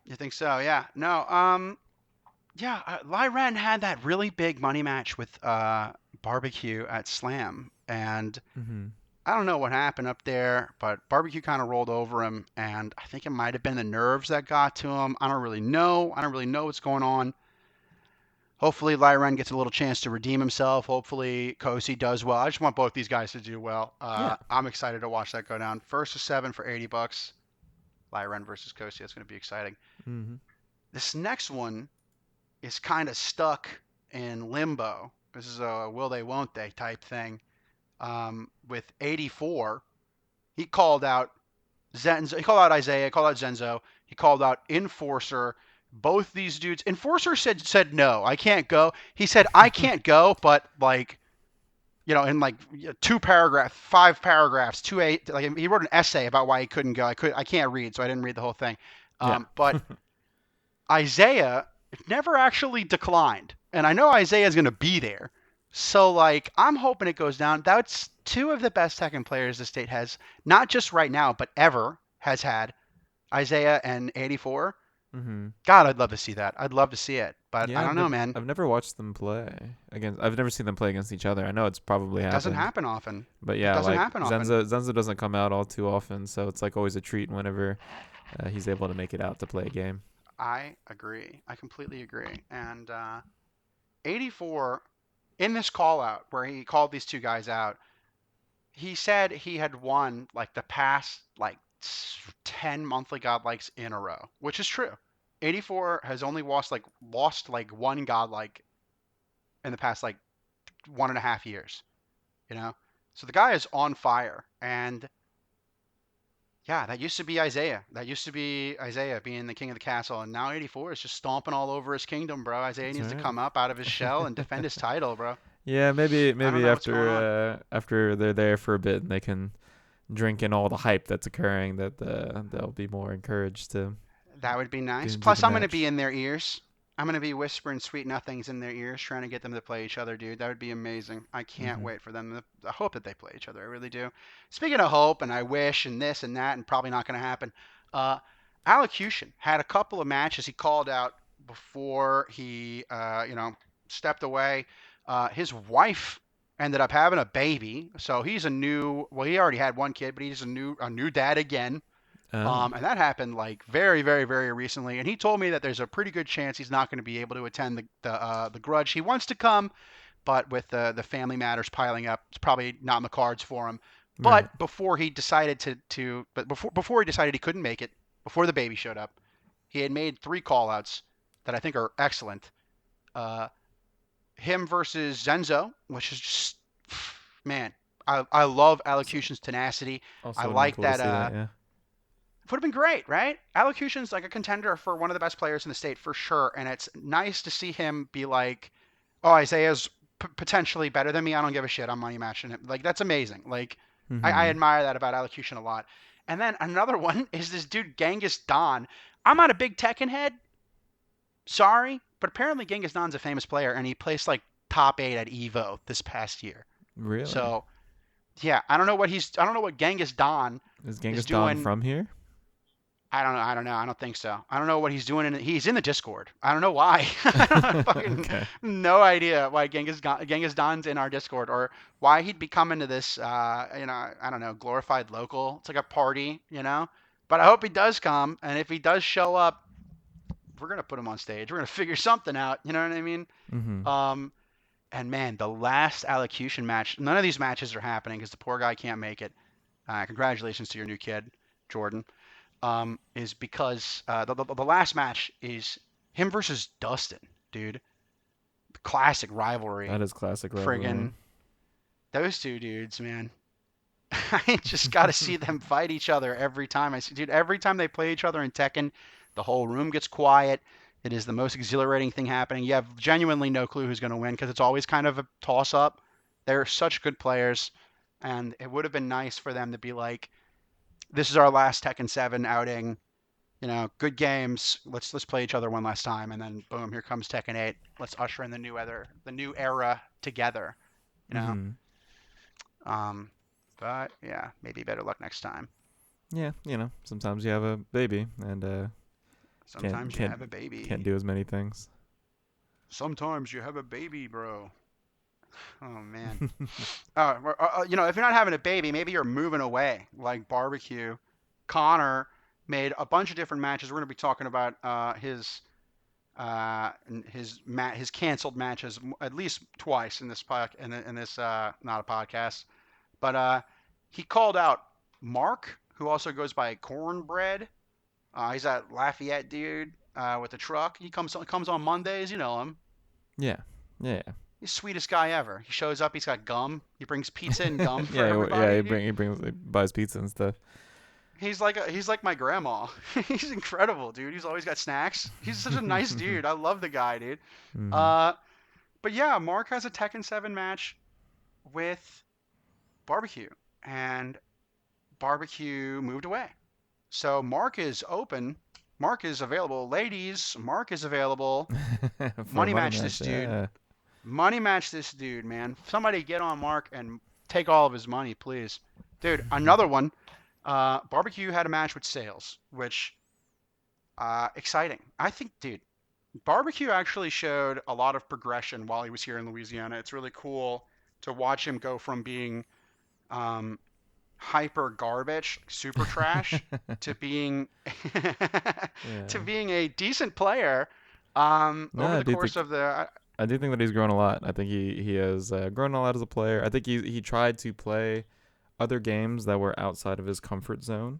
you think so? Yeah. No. Yeah. Lyren had that really big money match with Barbecue at Slam, and Mhm. I don't know what happened up there, but Barbecue kind of rolled over him, and I think it might have been the nerves that got to him. I don't really know. I don't really know what's going on. Hopefully, Lyren gets a little chance to redeem himself. Hopefully, Kosi does well. I just want both these guys to do well. Yeah. I'm excited to watch that go down. First to seven for $80. Lyren versus Kosi. That's going to be exciting. Hmm. This next one is kind of stuck in limbo. This is a will they, won't they type thing. With 84, he called out Zenzo. He called out Isaiah. He called out Zenzo. He called out Enforcer. Both these dudes. Enforcer said no, I can't go. He said I can't go, but like in like 2 paragraphs, 5 paragraphs, like he wrote an essay about why he couldn't go. I can't read, so I didn't read the whole thing. Yeah. But Isaiah never actually declined, and I know Isaiah is going to be there. So like I'm hoping it goes down. That's two of the best second players the state has, not just right now, but ever has had. Isaiah and 84. Hmm. God, I'd love to see that. I'd love to see it, but I Yeah, don't know, man. I've never watched them play against. I've never seen them play against each other. I know it's probably It doesn't happened, happen often. but It yeah, doesn't like happen often. Zenzo doesn't come out all too often, so it's like always a treat whenever he's able to make it out to play a game. I agree. I completely agree. And 84 in this call out where he called these two guys out, he said he had won like the past like 10 monthly godlikes in a row, which is true. 84 has only lost like one godlike in the past like 1.5 years, you know? So the guy is on fire. And yeah, that used to be Isaiah. That used to be Isaiah being the king of the castle. And now 84 is just stomping all over his kingdom, bro. Isaiah That's needs to right. come up out of his shell and defend his title, bro. Yeah, maybe I don't maybe know what's going on. after they're there for a bit and they can drink in all the hype that's occurring, that they'll be more encouraged to That would be nice. do Plus, the I'm going to be match. in their ears. I'm going to be whispering sweet nothings in their ears, trying to get them to play each other, dude. That would be amazing. I can't Hmm. wait for them. I hope that they play each other. I really do. Speaking of hope, and I wish, and this and that, and probably not going to happen. Uh, Allocution had a couple of matches he called out before he, stepped away. His wife ended up having a baby, so he's a new. Well, he already had one kid, but he's a new dad again. Oh, And that happened like very, very, very recently. And he told me that there's a pretty good chance he's not going to be able to attend the Grudge. He wants to come, but with the family matters piling up, it's probably not in the cards for him. right. But before he decided before he decided he couldn't make it, before the baby showed up, he had made 3 callouts that I think are excellent. Uh, him versus Zenzo, which is just man, I love So, Allocution's tenacity. I also would have been like cool to that. see that. Yeah. It would have been great, right? Allocution's like a contender for one of the best players in the state for sure, and it's nice to see him be like, "Oh, Isaiah's potentially better than me. I don't give a shit. I'm money matching him." Like that's amazing. Like I Hmm. admire that about Allocution a lot. And then another one is this dude Genghis Don. I'm not a big Tekken head, sorry, but apparently Genghis Don's a famous player, and he placed like top 8 at Evo this past year. Really? So yeah, I don't know what Genghis Don Is is Genghis Don doing. from here? I don't know. I don't know. I don't think so. I don't know what he's doing. He's in the Discord. I don't know why. I don't have fucking Okay. no idea why Genghis Don's in our Discord or why he'd be coming to this. I don't know, glorified local. It's like a party. But I hope he does come, and if he does show up, we're gonna put him on stage. We're gonna figure something out. You know what I mean? Hmm. Um, and man, the last allocution match. None of these matches are happening because the poor guy can't make it. Congratulations to your new kid, Jordan. Is because the last match is him versus Dustin, dude. Classic rivalry. That is classic rivalry. Friggin' those two dudes, man. I just got to see them fight each other every time. Dude, every time they play each other in Tekken, the whole room gets quiet. It is the most exhilarating thing happening. You have genuinely no clue who's going to win because it's always kind of a toss up. They're such good players, and it would have been nice for them to be like, this is our last Tekken 7 outing. Good games. Let's play each other one last time, and then boom, here comes Tekken 8. Let's usher in the new era together. You know. Hmm. Um, but yeah, maybe better luck next time. Yeah, sometimes you have a baby and can't Sometimes you can't have a can't baby. do as many things. Sometimes you have a baby, bro. Oh man. If you're not having a baby, maybe you're moving away, like barbecue. Connor made a bunch of different matches. We're going to be talking about his and his canceled matches at least twice in this not a podcast, but he called out Mark, who also goes by Cornbread. He's that Lafayette dude with the truck. He comes on Mondays. You know him. Yeah. Yeah. He's the sweetest guy ever. He shows up. He's got gum. He brings pizza and gum for Yeah. everybody, dude. He buys pizza and stuff. He's like my grandma. He's incredible, dude. He's always got snacks. He's such a nice dude. I love the guy, dude. Hmm. Uh, but yeah, Mark has a Tekken 7 match with Barbecue, and Barbecue moved away. So Mark is open. Mark is available. Ladies, Mark is available. For a Money money match match. this dude. Yeah. Money match this dude, man. Somebody get on Mark and take all of his money, please. Dude, another one. Barbecue had a match with Sales, which exciting. I think, dude, Barbecue actually showed a lot of progression while he was here in Louisiana. It's really cool to watch him go from being um, hyper garbage, super trash, to being to Yeah. being a decent player over No, I the do course think of the. that he's grown a lot. I think he has grown a lot as a player. I think he tried to play other games that were outside of his comfort zone,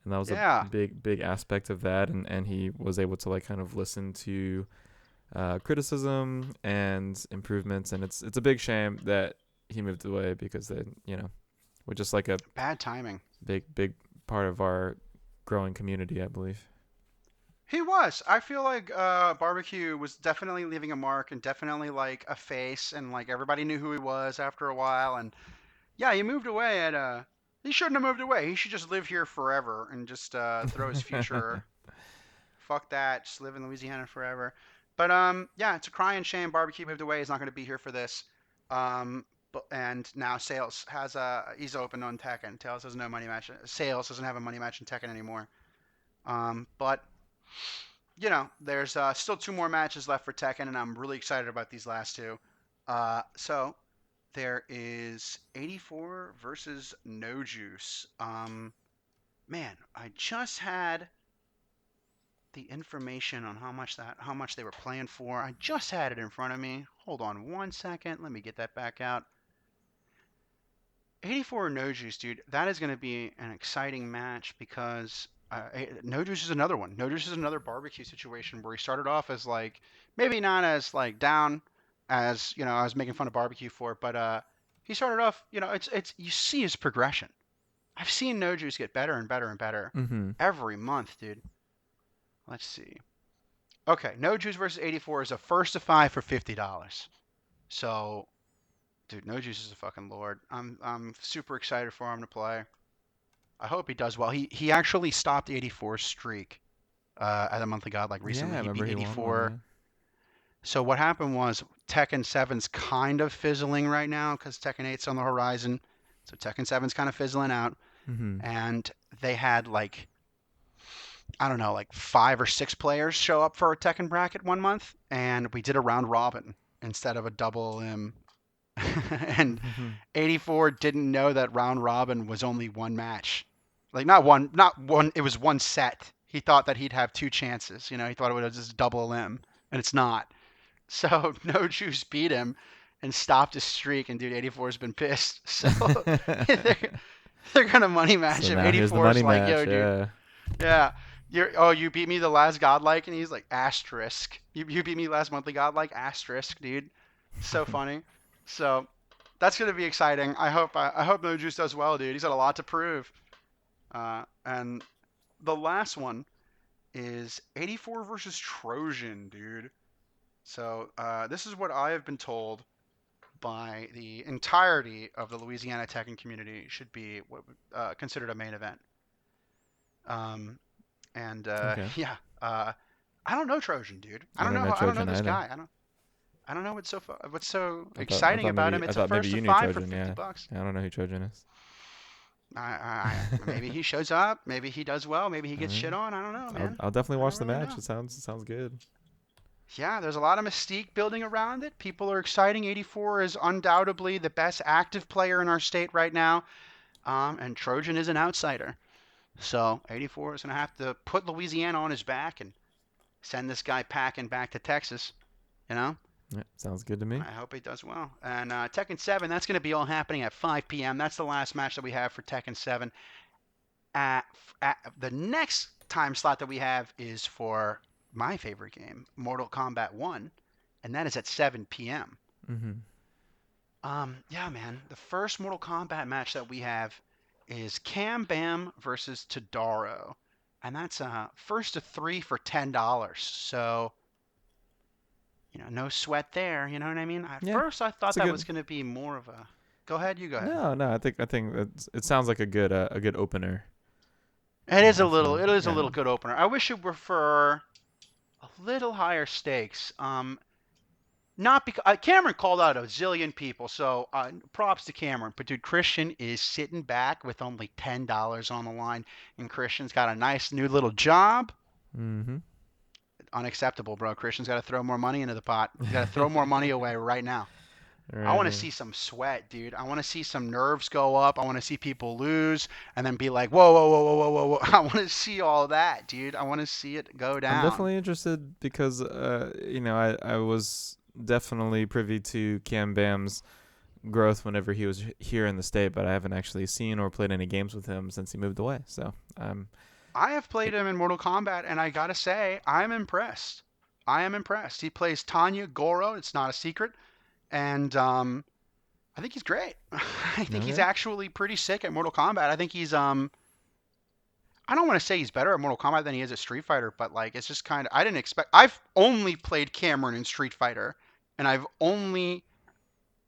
and that was a Yeah, big aspect of that. And he was able to like kind of listen to criticism and improvements. And it's a big shame that he moved away because then we're just like a bad timing. big part of our growing community, I believe. He was. I feel like Barbecue was definitely leaving a mark and definitely like a face, and like everybody knew who he was after a while. And yeah, he moved away at he shouldn't have moved away. He should just live here forever and just throw his future. Fuck that. Just live in Louisiana forever. But yeah, it's a crying shame. Barbecue moved away. He's not going to be here for this. And now Sales has he's open on Tekken. Sales has no money match. Sales doesn't have a money match in Tekken anymore. But there's still two more matches left for Tekken, and I'm really excited about these last two. So there is 84 versus No Juice. Man, I just had the information on how much they were playing for. I just had it in front of me. Hold on one second. Let me get that back out. 84 No Juice, dude. That is going to be an exciting match because No Juice is another one. No Juice is another barbecue situation where he started off as like maybe not as like down as I was making fun of barbecue for, but he started off. It's you see his progression. I've seen No Juice get better and better and better Mm-hmm. every month, dude. Let's see. Okay, No Juice versus 84 is a first to five for $50. So, dude, No Juice is a fucking lord. I'm super excited for him to play. I hope he does well. He actually stopped 84's streak at a monthly god like Yeah, recently. I He remember beat he won one. 84. Yeah. So what happened was Tekken 7's kind of fizzling right now because Tekken 8's on the horizon. So Tekken 7's kind of fizzling out, Mm-hmm. and they had like I don't know, like 5 or 6 players show up for a Tekken bracket one month, and we did a round robin instead of a double limb. And 84 didn't know that round robin was only one match. Like not one. It was one set. He thought that he'd have two chances. He thought it was just double limb, and it's not. So No Juice beat him and stopped his streak, and dude, 84's been pissed. So they're, they're gonna money match So him. now here's the 84's money like, yo, match. dude, Yeah. yeah. You beat me the last godlike, and he's like asterisk. You beat me last monthly godlike asterisk, dude. So funny. So that's gonna be exciting. I hope No Juice does well, dude. He's got a lot to prove. And the last one is 84 versus Trojan, dude. So this is what I have been told by the entirety of the Louisiana Tekken community should be what considered a main event. Um, and Okay. yeah, I don't know Trojan, dude. I I don't don't know. know I don't know Trojan this either. guy. I don't know what's so I exciting thought about maybe him. I It's a thought maybe first to you knew five for Trojan. 50 Yeah. bucks. I don't know who Trojan is. Maybe he shows up. Maybe he does well. Maybe he All gets right. shit on. I don't know, man. I'll definitely I don't watch the really match. know. It sounds good. Yeah, there's a lot of mystique building around it. People are exciting. 84 is undoubtedly the best active player in our state right now, and Trojan is an outsider. So 84 is going to have to put Louisiana on his back and Send this guy packing back to Texas, you know? Yeah, sounds good to me. I hope he does well. And Tekken 7, that's going to be all happening at 5 p.m. That's the last match that we have for Tekken 7. At, at the next time slot that we have is for my favorite game, Mortal Kombat 1, and that is at 7 p.m. Mm-hmm. Yeah, man. The first Mortal Kombat match that we have is Cam Bam versus Tadaro, and that's first to three for $10. So no sweat there. You know what I mean? At Yeah, first, I thought it's a that was good. going to be more of a. Go ahead, you go ahead. No, no, I think it sounds like a good opener. It is a little. Definitely. It is a Yeah. little good opener. I wish it were for a little higher stakes. Not because Cameron called out a zillion people, so props to Cameron. But dude, Christian is sitting back with only $10 on the line, and Christian's got a nice new little job. Mm-hmm. Unacceptable, bro. Christian's got to throw more money into the pot. He's got to throw more money away right now. I want to Right. see some sweat, dude. I want to see some nerves go up. I want to see people lose and then be like, whoa, whoa, whoa, whoa, whoa, whoa, whoa. I want to see all that, dude. I want to see it go I'm down. definitely interested because I was definitely privy to Cam Bam's growth whenever he was here in the state, but I haven't actually seen or played any games with him since he moved away. So I have played him in Mortal Kombat, and I gotta say, I'm impressed. I am impressed. He plays Tanya Goro. It's not a secret, and I think he's great. I think he's okay. actually pretty sick at Mortal Kombat. I think he's I don't want to say he's better at Mortal Kombat than he is at Street Fighter, but like it's just kind of I didn't expect. I've only played Cameron in Street Fighter, and I've only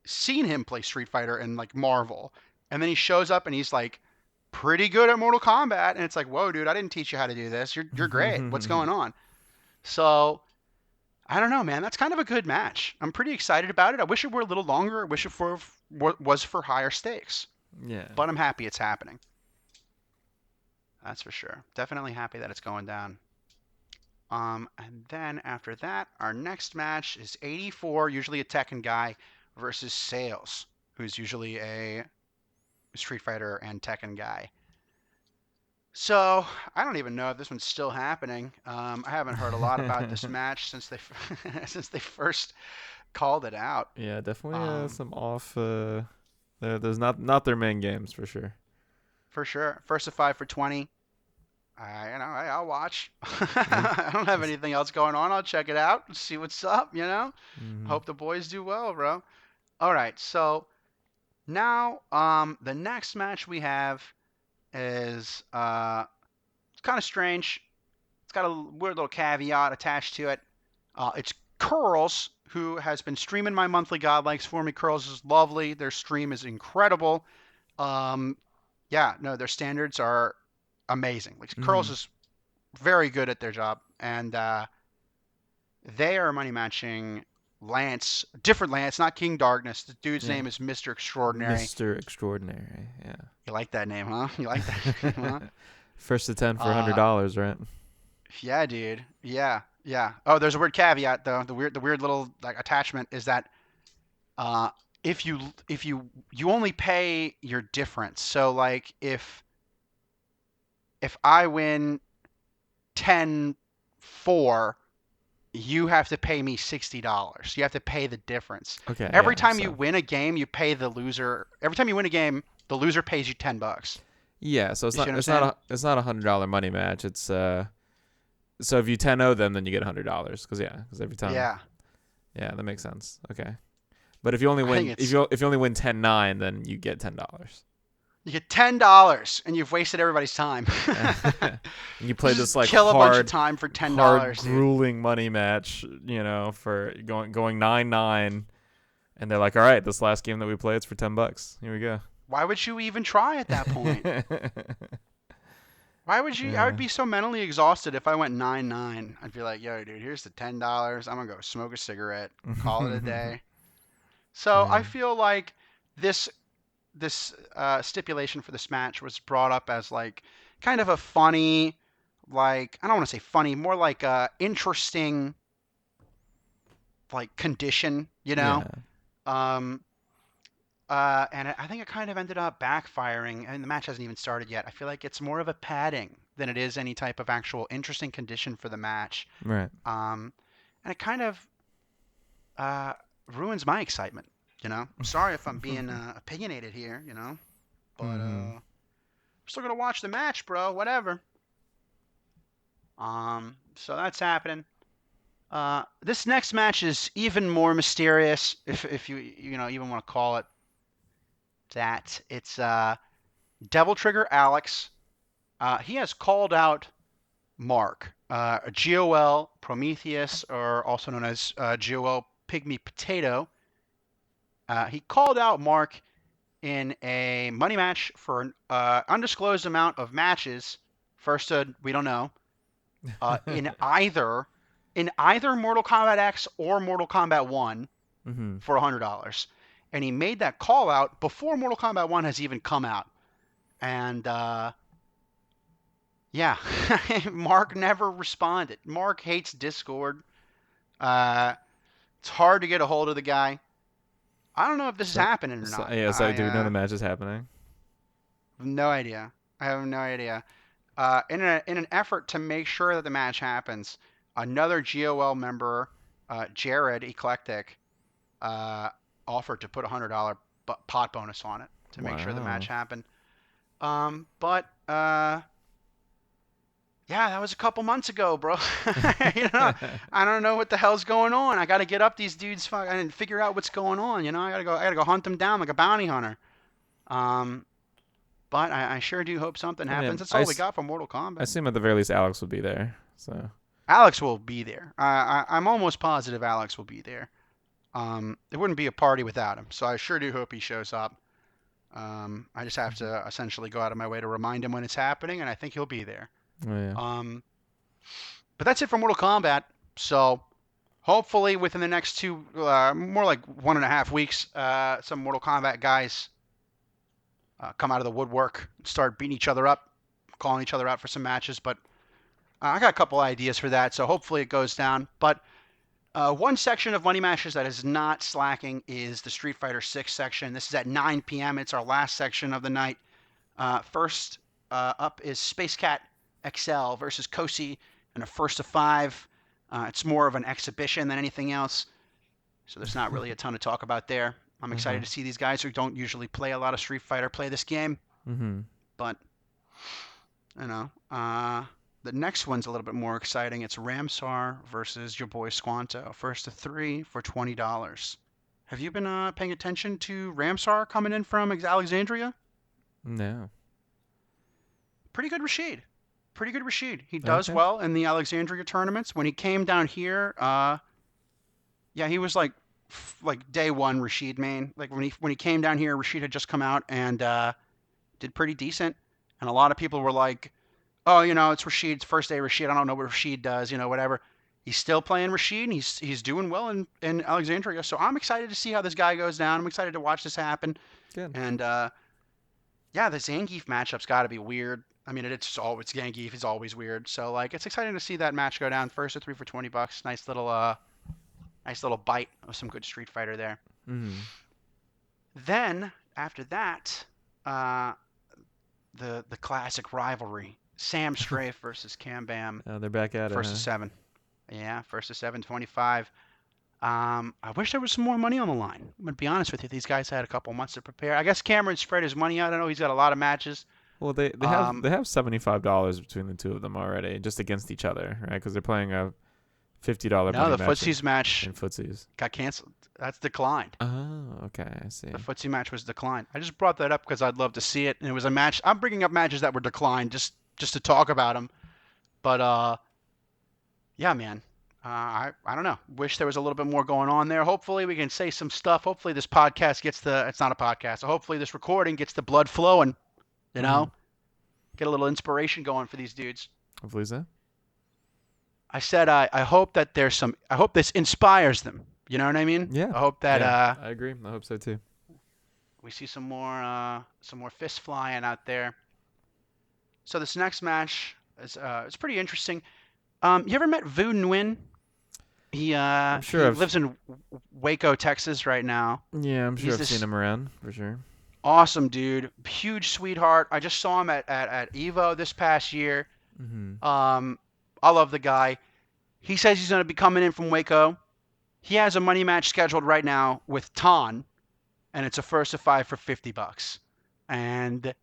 seen him play Street Fighter in like Marvel, and then he shows up and he's like pretty good at Mortal Kombat, and it's like, whoa, dude, I didn't teach you how to do this. You're great. What's going on? So I don't know, man. That's kind of a good match. I'm pretty excited about it. I wish it were a little longer. I wish it was for higher stakes, Yeah. but I'm happy it's happening. That's for sure. Definitely happy that it's going down. And then after that, our next match is 84, usually a Tekken guy, versus Sales, who's usually a Street Fighter and Tekken guy. So I don't even know if this one's still happening. I haven't heard a lot about this match since they since they first called it out. Yeah, definitely Um, some off there's not their main games for sure. for sure, first to five for 20. I'll watch. Yeah. I don't have anything else going on. I'll check it out, see what's up. Mm-hmm. Hope the boys do well, bro. All right, so now the next match we have is it's kind of strange. It's got a weird little caveat attached to it. It's Curls, who has been streaming my monthly godlikes for me. Curls is lovely. Their stream is incredible. Um, yeah, no, their standards are amazing. Like Mm-hmm. Curls is very good at their job, and they are money matching Lance, different Lance, not King Darkness. The dude's Yeah. name is Mr. Extraordinary. Mr. Extraordinary. You like that name, huh? You like that name, huh? Yeah. First to 10 for Uh, $100, right? yeah, dude. Yeah, yeah. Oh, there's a weird caveat though. The weird little like attachment is that uh, if you only pay your difference. So like if I win 10-4, you have to pay me $60. You have to pay the difference. Okay, Every yeah. time you So, win a game, you pay the loser. Every time you win a game, the loser pays you $10. yeah, so You see what I'm saying? it's not $100 money match. It's so if you 10-0 them, then you get $100 cuz every time. Yeah. Yeah, that makes sense. Okay. But if you only I think win it's if you only win 10-9, then you get $10. you get $10 and you've wasted everybody's time. And you play You this just like kill a bunch of time for $10, dude. grueling money match, for going 9-9, and they're like, "All right, this last game that we play, it's for $10. Here we go." Why would you even try at that point? Why would you? I would Yeah. be so mentally exhausted if I went 9-9. I'd be like, yo, dude, here's the $10. I'm gonna go smoke a cigarette, call it a day. So I Yeah. feel like this this stipulation for this match was brought up as like kind of a funny, like I don't want to say funny, more like a interesting like condition, Yeah. Um, and I think it kind of ended up backfiring, and the match hasn't even started yet. I feel like it's more of a padding than it is any type of actual interesting condition for the match. Right. Um, and it kind of uh, ruins my excitement. I'm sorry if I'm being opinionated here. But Mm-hmm. I'm still gonna watch the match, bro. Whatever. So that's happening. This next match is even more mysterious, if you even want to call it that. It's Devil Trigger Alex. He has called out Mark, GOL Prometheus, or also known as GOL Pygmy Potato. He called out Mark in a money match for an undisclosed amount of matches. First, we don't know. In either Mortal Kombat X or Mortal Kombat 1 Mm-hmm. for $100. And he made that call out before Mortal Kombat 1 has even come out. And yeah, Mark never responded. Mark hates Discord. Uh, it's hard to get a hold of the guy. I don't know if this is So, happening or so not. yeah. So I do we know the match is happening? have no idea. I have no idea. In an effort to make sure that the match happens, another GOL member, Jared Eclectic, uh, offered to put $100 pot bonus on it to make sure the match Wow. happened. But yeah, that was a couple months ago, bro. you know, I don't know what the hell's going on. I got to get up these dudes and figure out what's going on. I gotta go hunt them down like a bounty hunter. Um, but I sure do hope something I happens. mean, That's all we got for Mortal I Kombat. assume at the very least Alex would be there. So. Alex will be there. I'm almost positive Alex will be there. It wouldn't be a party without him. So I sure do hope he shows up. I just have to essentially go out of my way to remind him when it's happening, and I think he'll be there. Oh yeah. Um, but that's it for Mortal Kombat. So hopefully within the next more like 1.5 weeks, some Mortal Kombat guys come out of the woodwork, start beating each other up, calling each other out for some matches. But I got a couple ideas for that, so hopefully it goes down. But one section of Money Matches that is not slacking is the Street Fighter 6 section. This is at 9 p.m. It's our last section of the night. First up is Space Cat XL versus Kosi in a first of 5. It's more of an exhibition than anything else, so there's not really a ton to talk about there. I'm Uh-huh. excited to see these guys who don't usually play a lot of Street Fighter play this game, Mm-hmm. but you know, the next one's a little bit more exciting. It's Ramsar versus your boy Squanto. First of 3 for $20. Have you been paying attention to Ramsar coming in from Alexandria? No. Pretty good Rashid. Pretty good Rashid. He does Okay. well in the Alexandria tournaments. When he came down here, yeah, he was like day one Rashid main. Like when he came down here, Rashid had just come out and did pretty decent. And a lot of people were like, "Oh, it's Rashid's first day. Rashid, I don't know what Rashid does. Whatever." He's still playing Rashid, and he's doing well in Alexandria. So I'm excited to see how this guy goes down. I'm excited to watch this happen. Good. And yeah, the Zangief matchup's got to be weird. I mean, it's Zangief. He's always weird. So like, it's exciting to see that match go down. First of 3 for $20. Nice little bite of some good Street Fighter there. Mm-hmm. Then after that, uh, the classic rivalry: Sam Strafe versus Cam Bam. They're back at it, First huh? of 7. Yeah, first of 7, 25. I wish there was some more money on the line. I'm gonna be honest with you. These guys had a couple months to prepare. I guess Cameron spread his money out. I know he's got a lot of matches. Well, they have Um, they have $75 between the two of them already, just against each other, right? Because they're playing a $50 no, money the match footsies match in footsies. got canceled. That's declined. Oh, okay, I see. The footsie match was declined. I just brought that up because I'd love to see it, and it was a match. I'm bringing up matches that were declined just to talk about them. But yeah, man. I don't know. Wish there was a little bit more going on there. Hopefully we can say some stuff. Hopefully this podcast gets the. It's not a podcast. So hopefully this recording gets the blood flowing. You Mm-hmm. know, get a little inspiration going for these dudes. Hopefully so. I said I hope that there's some. I hope this inspires them. You know what I mean? Yeah. I hope that Yeah, I agree. I hope so too. we see some more fists flying out there. So this next match is it's pretty interesting. You ever met Vu Nguyen? He I'm uh sure he I've. lives in Waco, Texas right now. Yeah, I'm sure He's I've seen this him around for sure. awesome dude, huge sweetheart. I just saw him at Evo this past year. Mm-hmm. Um, I love the guy. He says he's going to be coming in from Waco. He has a money match scheduled right now with Ton, and it's a first to five for $50. And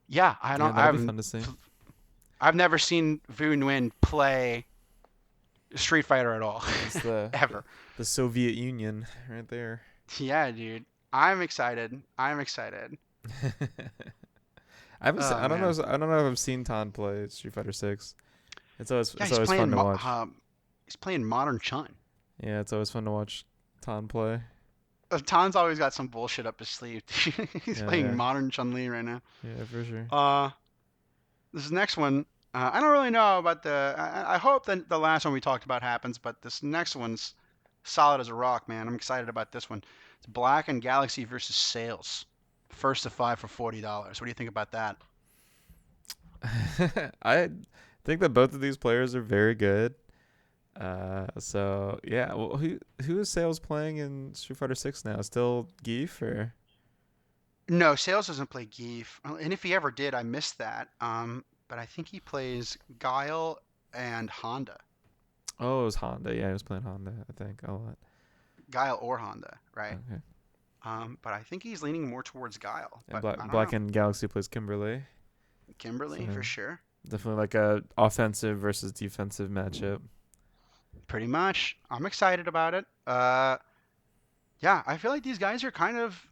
yeah, I Yeah, don't. that'll be fun to see. I've never seen Vu Nguyen play Street Fighter at all, That's ever. the Soviet Union right there. Yeah, dude. I'm excited. I'm excited. I haven't. Oh I don't know. man. I don't know if I've seen Tan play Street Fighter Six. Yeah, It's always fun to watch. he's playing Modern Chun. Yeah, it's always fun to watch Tan play. Ton's always got some bullshit up his sleeve. He's Yeah, playing yeah, Modern Chun Li right now. yeah, for sure. Uh, this next one, I don't really know about the. I hope that the last one we talked about happens, but this next one's solid as a rock, man. I'm excited about this one. It's Black and Galaxy versus Sales. First to five for $40. What do you think about that? I think that both of these players are very good. So yeah, well, who is Sales playing in Street Fighter Six now? Still Geef or? No, Sales doesn't play Geef, and if he ever did, I missed that. But I think he plays Guile and Honda. Oh, it was Honda. Yeah, he was playing Honda. I think a lot. Guile or Honda, right? Okay. But I think he's leaning more towards Guile. And But I don't Black know. and Galaxy plays Kimberly. Kimberly for So sure. definitely like a offensive versus defensive matchup. Pretty much. I'm excited about it. Yeah, I feel like these guys are kind of.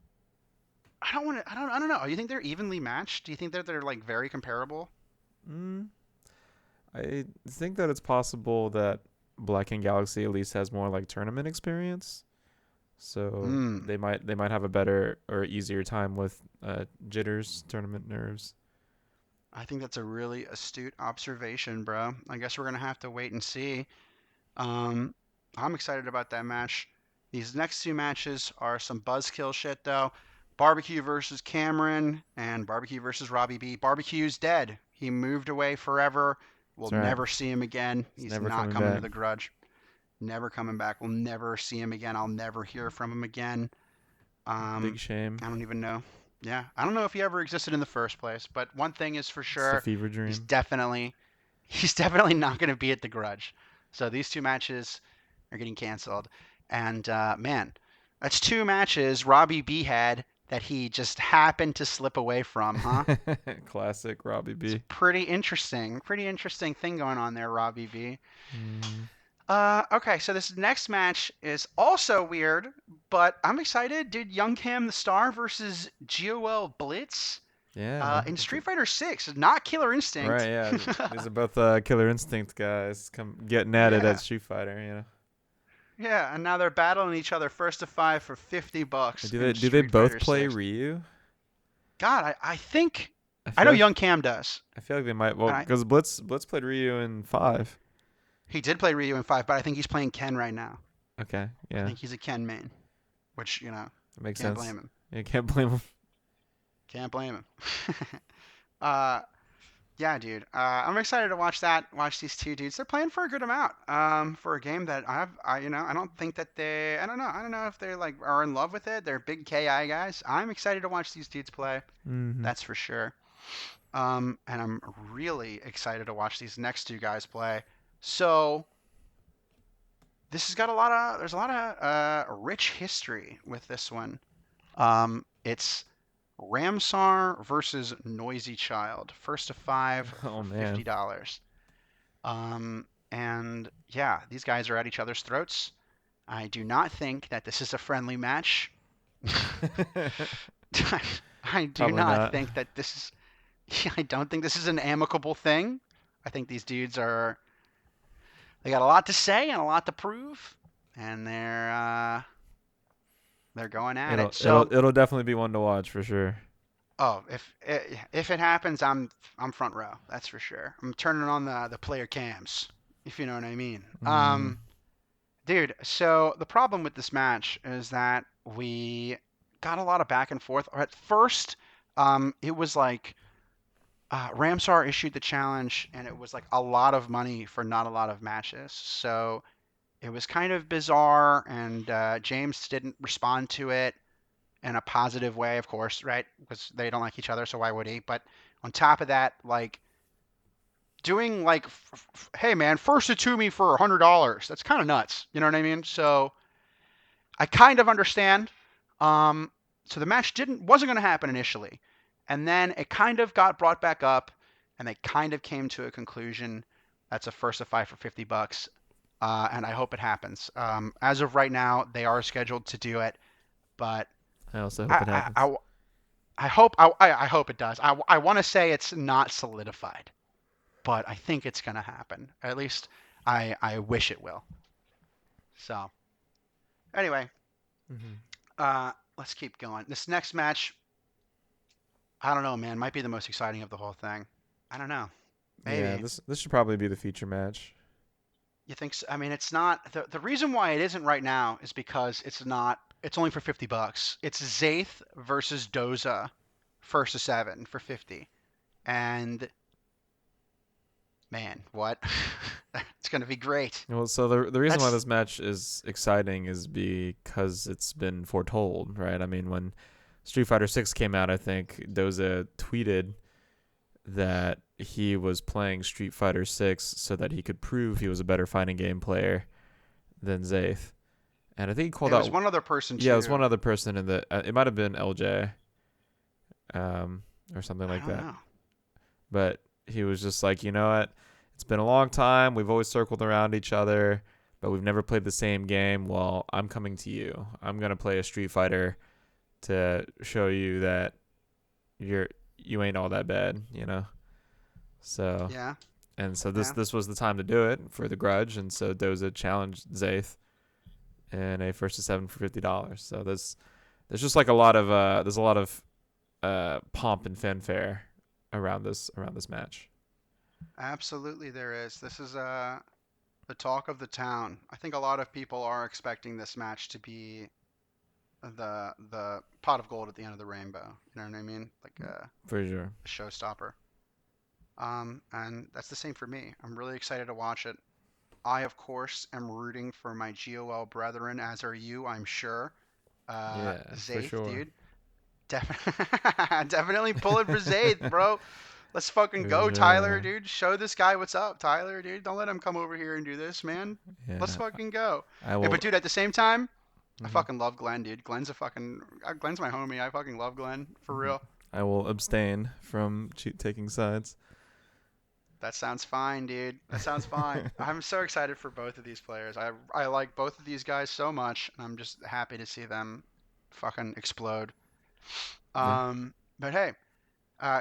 I don't want to. I don't know. Do you think they're evenly matched? Do you think that they're like very comparable? Mm, I think that it's possible that Black and Galaxy at least has more like tournament experience. So Hmm. they might have a better or easier time with jitters, tournament nerves. I think that's a really astute observation, bro. I guess we're gonna have to wait and see. Um, I'm excited about that match. These next two matches are some buzzkill shit, though. Barbecue versus Cameron and Barbecue versus Robbie B. Barbecue's dead. He moved away forever. We'll That's right. never see him again. He's He's never not coming coming to back. the Grudge. Never coming back. We'll never see him again. I'll never hear from him again. Big shame. I don't even know. Yeah, I don't know if he ever existed in the first place, but one thing is for It's the sure, fever he's dream. definitely he's definitely not going to be at the Grudge. So these two matches are getting canceled. And man, that's two matches Robbie B had that he just happened to slip away from, huh? Classic Robbie It's B. pretty interesting thing going on there, Robbie B. Mm, Okay, so this next match is also weird, but I'm excited, dude. Young Cam the Star versus GOL Blitz yeah. in Street Fighter 6, not Killer Right, Instinct. yeah. These are both Killer Instinct guys come getting at it at Yeah, Street Fighter, you know. yeah, and now they're battling each other first to five for $50 in Do they Street both Fighter play 6. Ryu? God, I think I I feel know like Young Cam does, I feel like they might well and I because Blitz played Ryu in 5. he did play Ryu in five, but I think he's playing Ken right now. Okay, I yeah. think he's a Ken main, which That makes can't sense. blame him. Yeah, can't blame him. Can't blame him. uh, Yeah, dude. I'm excited to watch that. Watch these two dudes. They're playing for a good amount. For a game that I don't think that they. I don't know. I don't know if they like are in love with it. They're big KI guys. I'm excited to watch these dudes play. Mhm. That's for sure. And I'm really excited to watch these next two guys play. So this has got a lot of. There's a lot of rich history with this one. It's Ramsar versus Noisy Child. First to five Oh for man. $50. And yeah, these guys are at each other's throats. I do not think that this is a friendly match. I do Probably not not. think that this is. I don't think this is an amicable thing. I think these dudes are. They got a lot to say and a lot to prove, and they're going at it. So, It'll definitely be one to watch for sure. oh, if it happens, I'm front row. That's for sure. I'm turning on the player cams, if you know what I mean. Mm. Dude. So the problem with this match is that we got a lot of back and forth. At first, it was like Ramsar issued the challenge, and it was like a lot of money for not a lot of matches. So it was kind of bizarre, and James didn't respond to it in a positive way, of course, right? Because they don't like each other, so why would he? But on top of that, like doing like, hey man, first it to me for $100. That's kind of nuts. You know what I mean? So I kind of understand. Um, so the match wasn't going to happen initially, and then it kind of got brought back up, and they kind of came to a conclusion. That's a first to fight for $50, and I hope it happens. As of right now, they are scheduled to do it, but I also hope it I I, happens. I, I hope it does. I want to say it's not solidified, but I think it's going to happen. At least I wish it will. So anyway, Hmm. let's keep going. This next match, I don't know, man. Might be the most exciting of the whole thing. I don't know. Yeah, Maybe. this should probably be the feature match. You think so? I mean, it's not. The reason why it isn't right now is because it's not. It's only for $50. It's Zaith versus Doza, first to seven for 50. And man, what? It's gonna be great. Well, so the reason why That's this match is exciting is because it's been foretold, right? I mean, when Street Fighter 6 came out, I think Doza tweeted that he was playing Street Fighter 6 so that he could prove he was a better fighting game player than Zaith. And I think he called it was out, one other person yeah, it was too. one other person in the, it might have been LJ, or something I like don't that. know. But he was just like, you know what? It's been a long time. We've always circled around each other, but we've never played the same game. Well, I'm coming to you. I'm gonna play a Street Fighter to show you that you're you ain't all that bad, you know. So Yeah, and so this yeah. this was the time to do it for the Grudge, and so Doza challenged Zaith in a first to seven for $50. So there's just like a lot of pomp and fanfare around this match. Absolutely, there is. This is the talk of the town. I think a lot of people are expecting this match to be the pot of gold at the end of the rainbow. You know what I mean? Like For sure. a showstopper. And that's the same for me. I'm really excited to watch it. I, of course, am rooting for my GOL brethren, as are you, I'm sure. Yeah, for Zaith, sure. dude. Definitely pulling for Zaith, bro. Let's fucking For go, Tyler, sure. dude. Show this guy what's up, Tyler, dude. Don't let him come over here and do this, man. Let's Yeah, fucking go. I Hey, but will. dude, at the same time, I Hmm. fucking love Glenn, dude. Glenn's my homie. I fucking love Glenn for Hmm. real. I will abstain from taking sides. That sounds fine, dude. That sounds fine. I'm so excited for both of these players. I like both of these guys so much, and I'm just happy to see them fucking explode. Yeah. But hey,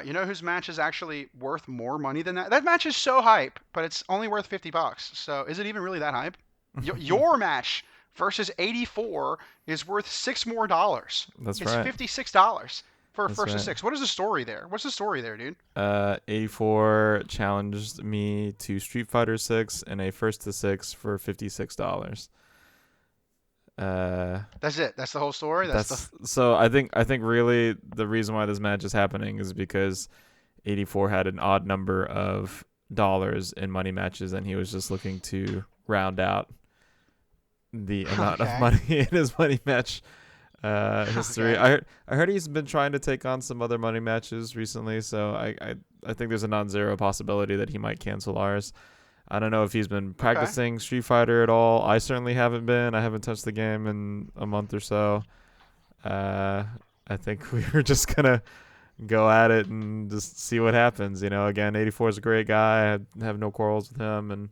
you know whose match is actually worth more money than that? That match is so hype, but it's only worth $50. So is it even really that hype? Your match versus 84 is worth six more dollars. That's It's right. $56 for a That's first to right. six. What is the story there? What's the story there, dude? 84 challenged me to Street Fighter 6 and a first to six for $56. Uh, That's it. That's the whole story. That's the that's so. I think really the reason why this match is happening is because 84 had an odd number of dollars in money matches, and he was just looking to round out the amount of okay. money in his money match history. Okay. I heard he's been trying to take on some other money matches recently, so I think there's a non-zero possibility that he might cancel ours. I don't know if he's been Okay. practicing Street Fighter at all. I certainly haven't been. I haven't touched the game in a month or so. Uh, I think we were just gonna go at it and just see what happens. You know, again, 84 is a great guy. I have no quarrels with him, and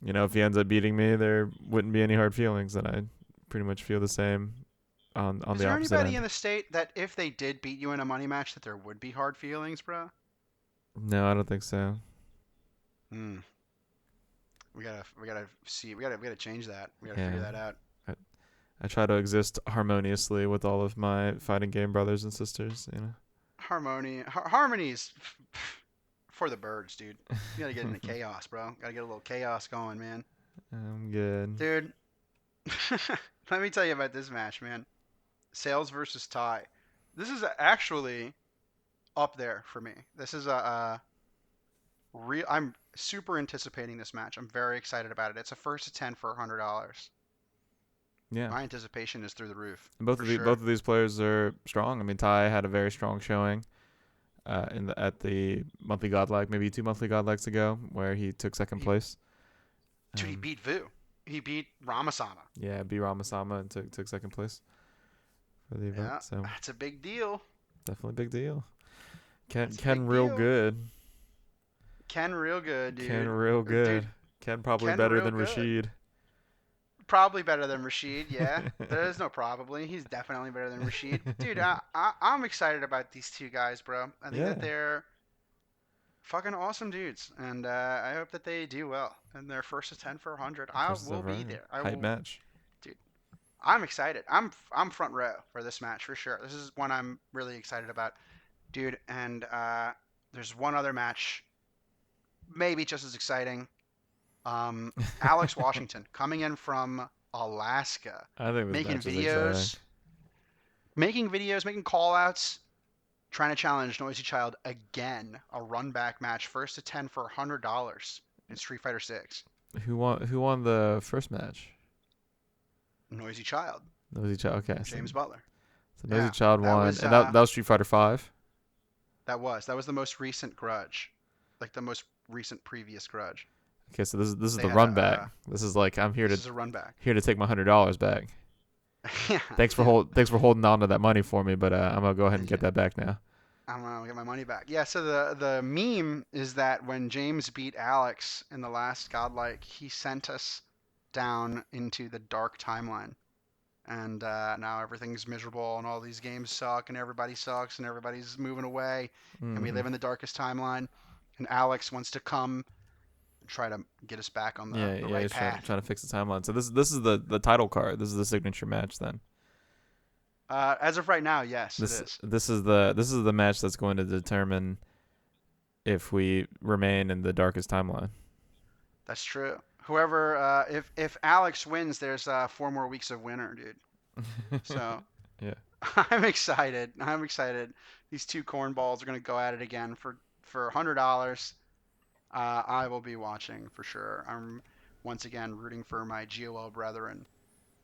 you know, if he ends up beating me, there wouldn't be any hard feelings, and I pretty much feel the same on Is the there opposite anybody in end. the state that if they did beat you in a money match that there would be hard feelings, bro? No, I don't think so. Hmm. We gotta see. We gotta change that. We gotta figure Yeah, that out. I, I try to exist harmoniously with all of my fighting game brothers and sisters. You Harmonies for the birds, dude. You gotta get into know. chaos, bro. Gotta get a little chaos going, man. I'm good. Dude, let me tell you about this match, man. Sales versus Ty. This is actually up there for me. This is a real. I'm super anticipating this match. I'm very excited about it. It's a first to 10 for $100. Yeah, My anticipation is through the roof and for sure. both of these players are strong. I mean, Ty had a very strong showing. at the monthly godlike, maybe 2 monthly godlikes ago, where he took second He, place. dude, he beat Vu. He beat Ramasama. Yeah, B Ramasama and took second place for the event. Yeah, So that's a big deal. definitely a big deal. That's a Ken big real deal. good. Ken real good, Ken dude. real good. Dude, Ken probably Ken better real than good. Rashid. Probably better than Rashid, yeah. There's no probably. He's definitely better than Rashid. Dude, I'm excited about these two guys, bro. I think that Yeah, they're fucking awesome dudes, and I hope that they do well in their first attempt for 100. I versus will over be 100. there. I Hype will, match. dude. I'm excited. I'm front row for this match for sure. This is one I'm really excited about, dude. And there's one other match, maybe just as exciting. Um, Alex Washington coming in from Alaska, I think this making match is exciting. videos, making call outs, trying to challenge Noisy Child again. A run back match, first to 10 for $100 in Street Fighter 6. Who won the first match? Noisy Child, Nosy Child. Okay, James Butler. so Nosy Yeah, Child that won, was and that was Street Fighter 5. that was the most recent Grudge, like the most recent previous Grudge. Okay, so this is They the had run back. This is like I'm this is a run back. here to take my $100 back. Yeah, Thanks for holding on to that money for me, but I'm gonna go ahead and yeah. get that back now. I'm gonna get my money back. Yeah. So the meme is that when James beat Alex in the last Godlike, he sent us down into the dark timeline, and now everything's miserable, and all these games suck, and everybody sucks, and everybody's moving away, and we Hmm. live in the darkest timeline. And Alex wants to come and try to get us back on Yeah, the yeah, right he's path. trying to fix the timeline. So this is the title card. This is the signature match. Then As of right now, yes, it is. this is the match that's going to determine if we remain in the darkest timeline. That's true. Whoever, if Alex wins, there's 4 more weeks of winter, dude. So Yeah. I'm excited. I'm excited. These two cornballs are gonna go at it again for $100. I will be watching for sure. I'm once again rooting for my GOL brethren.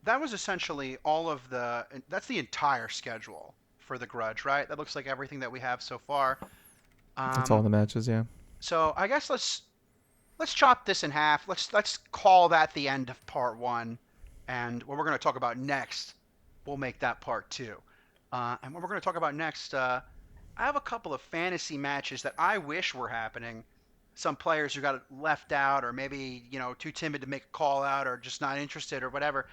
That was essentially all of the. That's the entire schedule for the Grudge, right? That looks like everything that we have so far. That's all Um, the matches. Yeah. so I guess let's chop this in half. Let's call that the end of part one, and what we're going to talk about next, we'll make that part two. And what we're going to talk about next, I have a couple of fantasy matches that I wish were happening. Some players who got left out, or maybe too timid to make a call out, or just not interested, or whatever.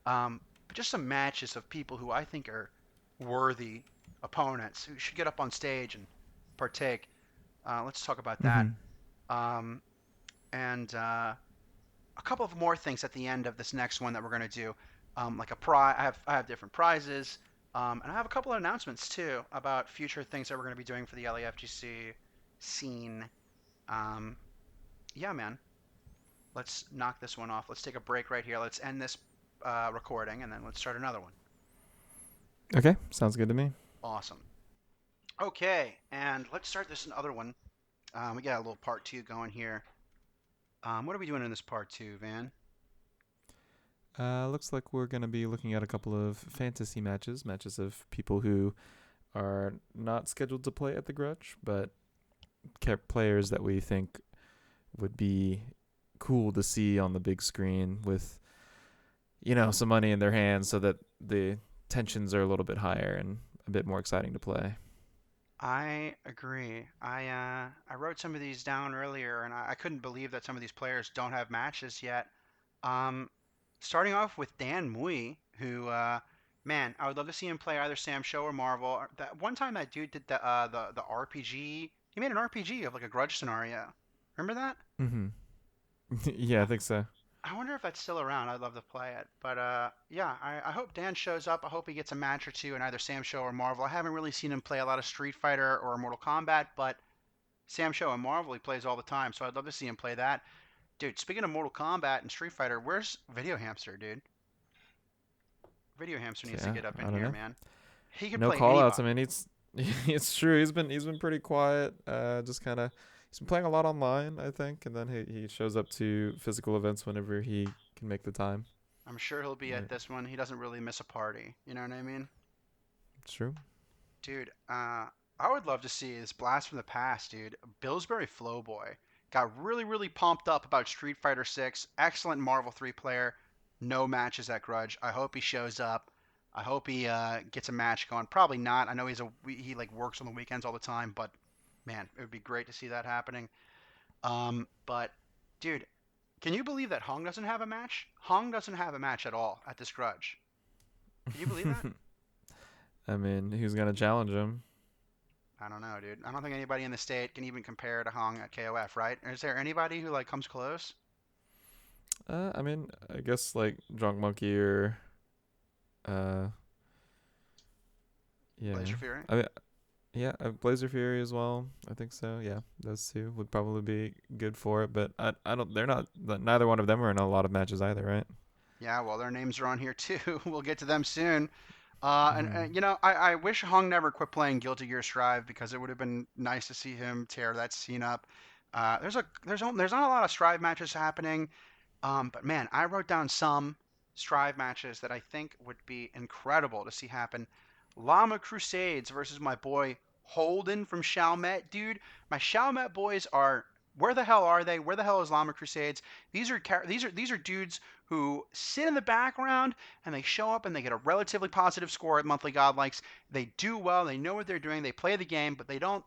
But just some matches of people who I think are worthy opponents who should get up on stage and partake. Let's talk about that. Mhm. Um, and a couple of more things at the end of this next one that we're going to do. Like a prize, I have different prizes, and I have a couple of announcements too about future things that we're going to be doing for the LAFGC scene. Um, yeah, man. Let's knock this one off. Let's take a break right here. Let's end this recording, and then let's start another one. Okay, sounds good to me. Awesome. Okay, and let's start this another one. We got a little part two going here. What are we doing in this part two, Van? Looks like we're gonna be looking at a couple of fantasy matches of people who are not scheduled to play at the Grudge, but players that we think would be cool to see on the big screen with, some money in their hands, so that the tensions are a little bit higher and a bit more exciting to play. I agree. I wrote some of these down earlier, and I couldn't believe that some of these players don't have matches yet. Um, Starting off with Dan Mui, who, man, I would love to see him play either Sam Show or Marvel. That one time that dude did the RPG. He made an RPG of like a Grudge scenario. Remember that? Mm-hmm. Yeah, I think so. I wonder if that's still around. I'd love to play it. But yeah, I hope Dan shows up. I hope he gets a match or two in either Sam Show or Marvel. I haven't really seen him play a lot of Street Fighter or Mortal Kombat, but Sam Show and Marvel he plays all the time, so I'd love to see him play that. Dude, speaking of Mortal Kombat and Street Fighter, where's Video Hamster, dude? Video Hamster needs to Yeah, get up in I don't here, know. man. He could No play call outs. I anybody. mean, it's true. He's been pretty quiet. Just kind of he's been playing a lot online, I think, and then he shows up to physical events whenever he can make the time. I'm sure he'll be Right. at this one. He doesn't really miss a party. You know what I mean? It's true. Dude, I would love to see this blast from the past, dude. Pillsbury Flowboy got really, really pumped up about Street Fighter 6. Excellent Marvel 3 player. No matches at Grudge. I hope he shows up. I hope he gets a match going. Probably not. I know he like works on the weekends all the time, but man, it would be great to see that happening. But dude, can you believe that Hung doesn't have a match? Hung doesn't have a match at all at this Grudge. Can you believe that? I mean, who's gonna challenge him? I don't know, dude. I don't think anybody in the state can even compare to Hong at KOF, right? Is there anybody who like comes close? I mean, I guess like Drunk Monkey or uh, yeah. Blazer Fury? I mean, yeah, Blazer Fury as well. I think so. Yeah, those two would probably be good for it. But I don't. They're not. Neither one of them are in a lot of matches either, right? Yeah, well, their names are on here too. We'll get to them soon. Hmm. You know, I wish Hong never quit playing Guilty Gear Strive because it would have been nice to see him tear that scene up. There's not a lot of Strive matches happening. But man, I wrote down some Strive matches that I think would be incredible to see happen. Llama Crusades versus my boy Holden from Chalmette. Dude, my Chalmette boys are where the hell are they? Where the hell is Llama Crusades? These are dudes who sit in the background and they show up and they get a relatively positive score at monthly godlikes. They do well, they know what they're doing, they play the game, but they don't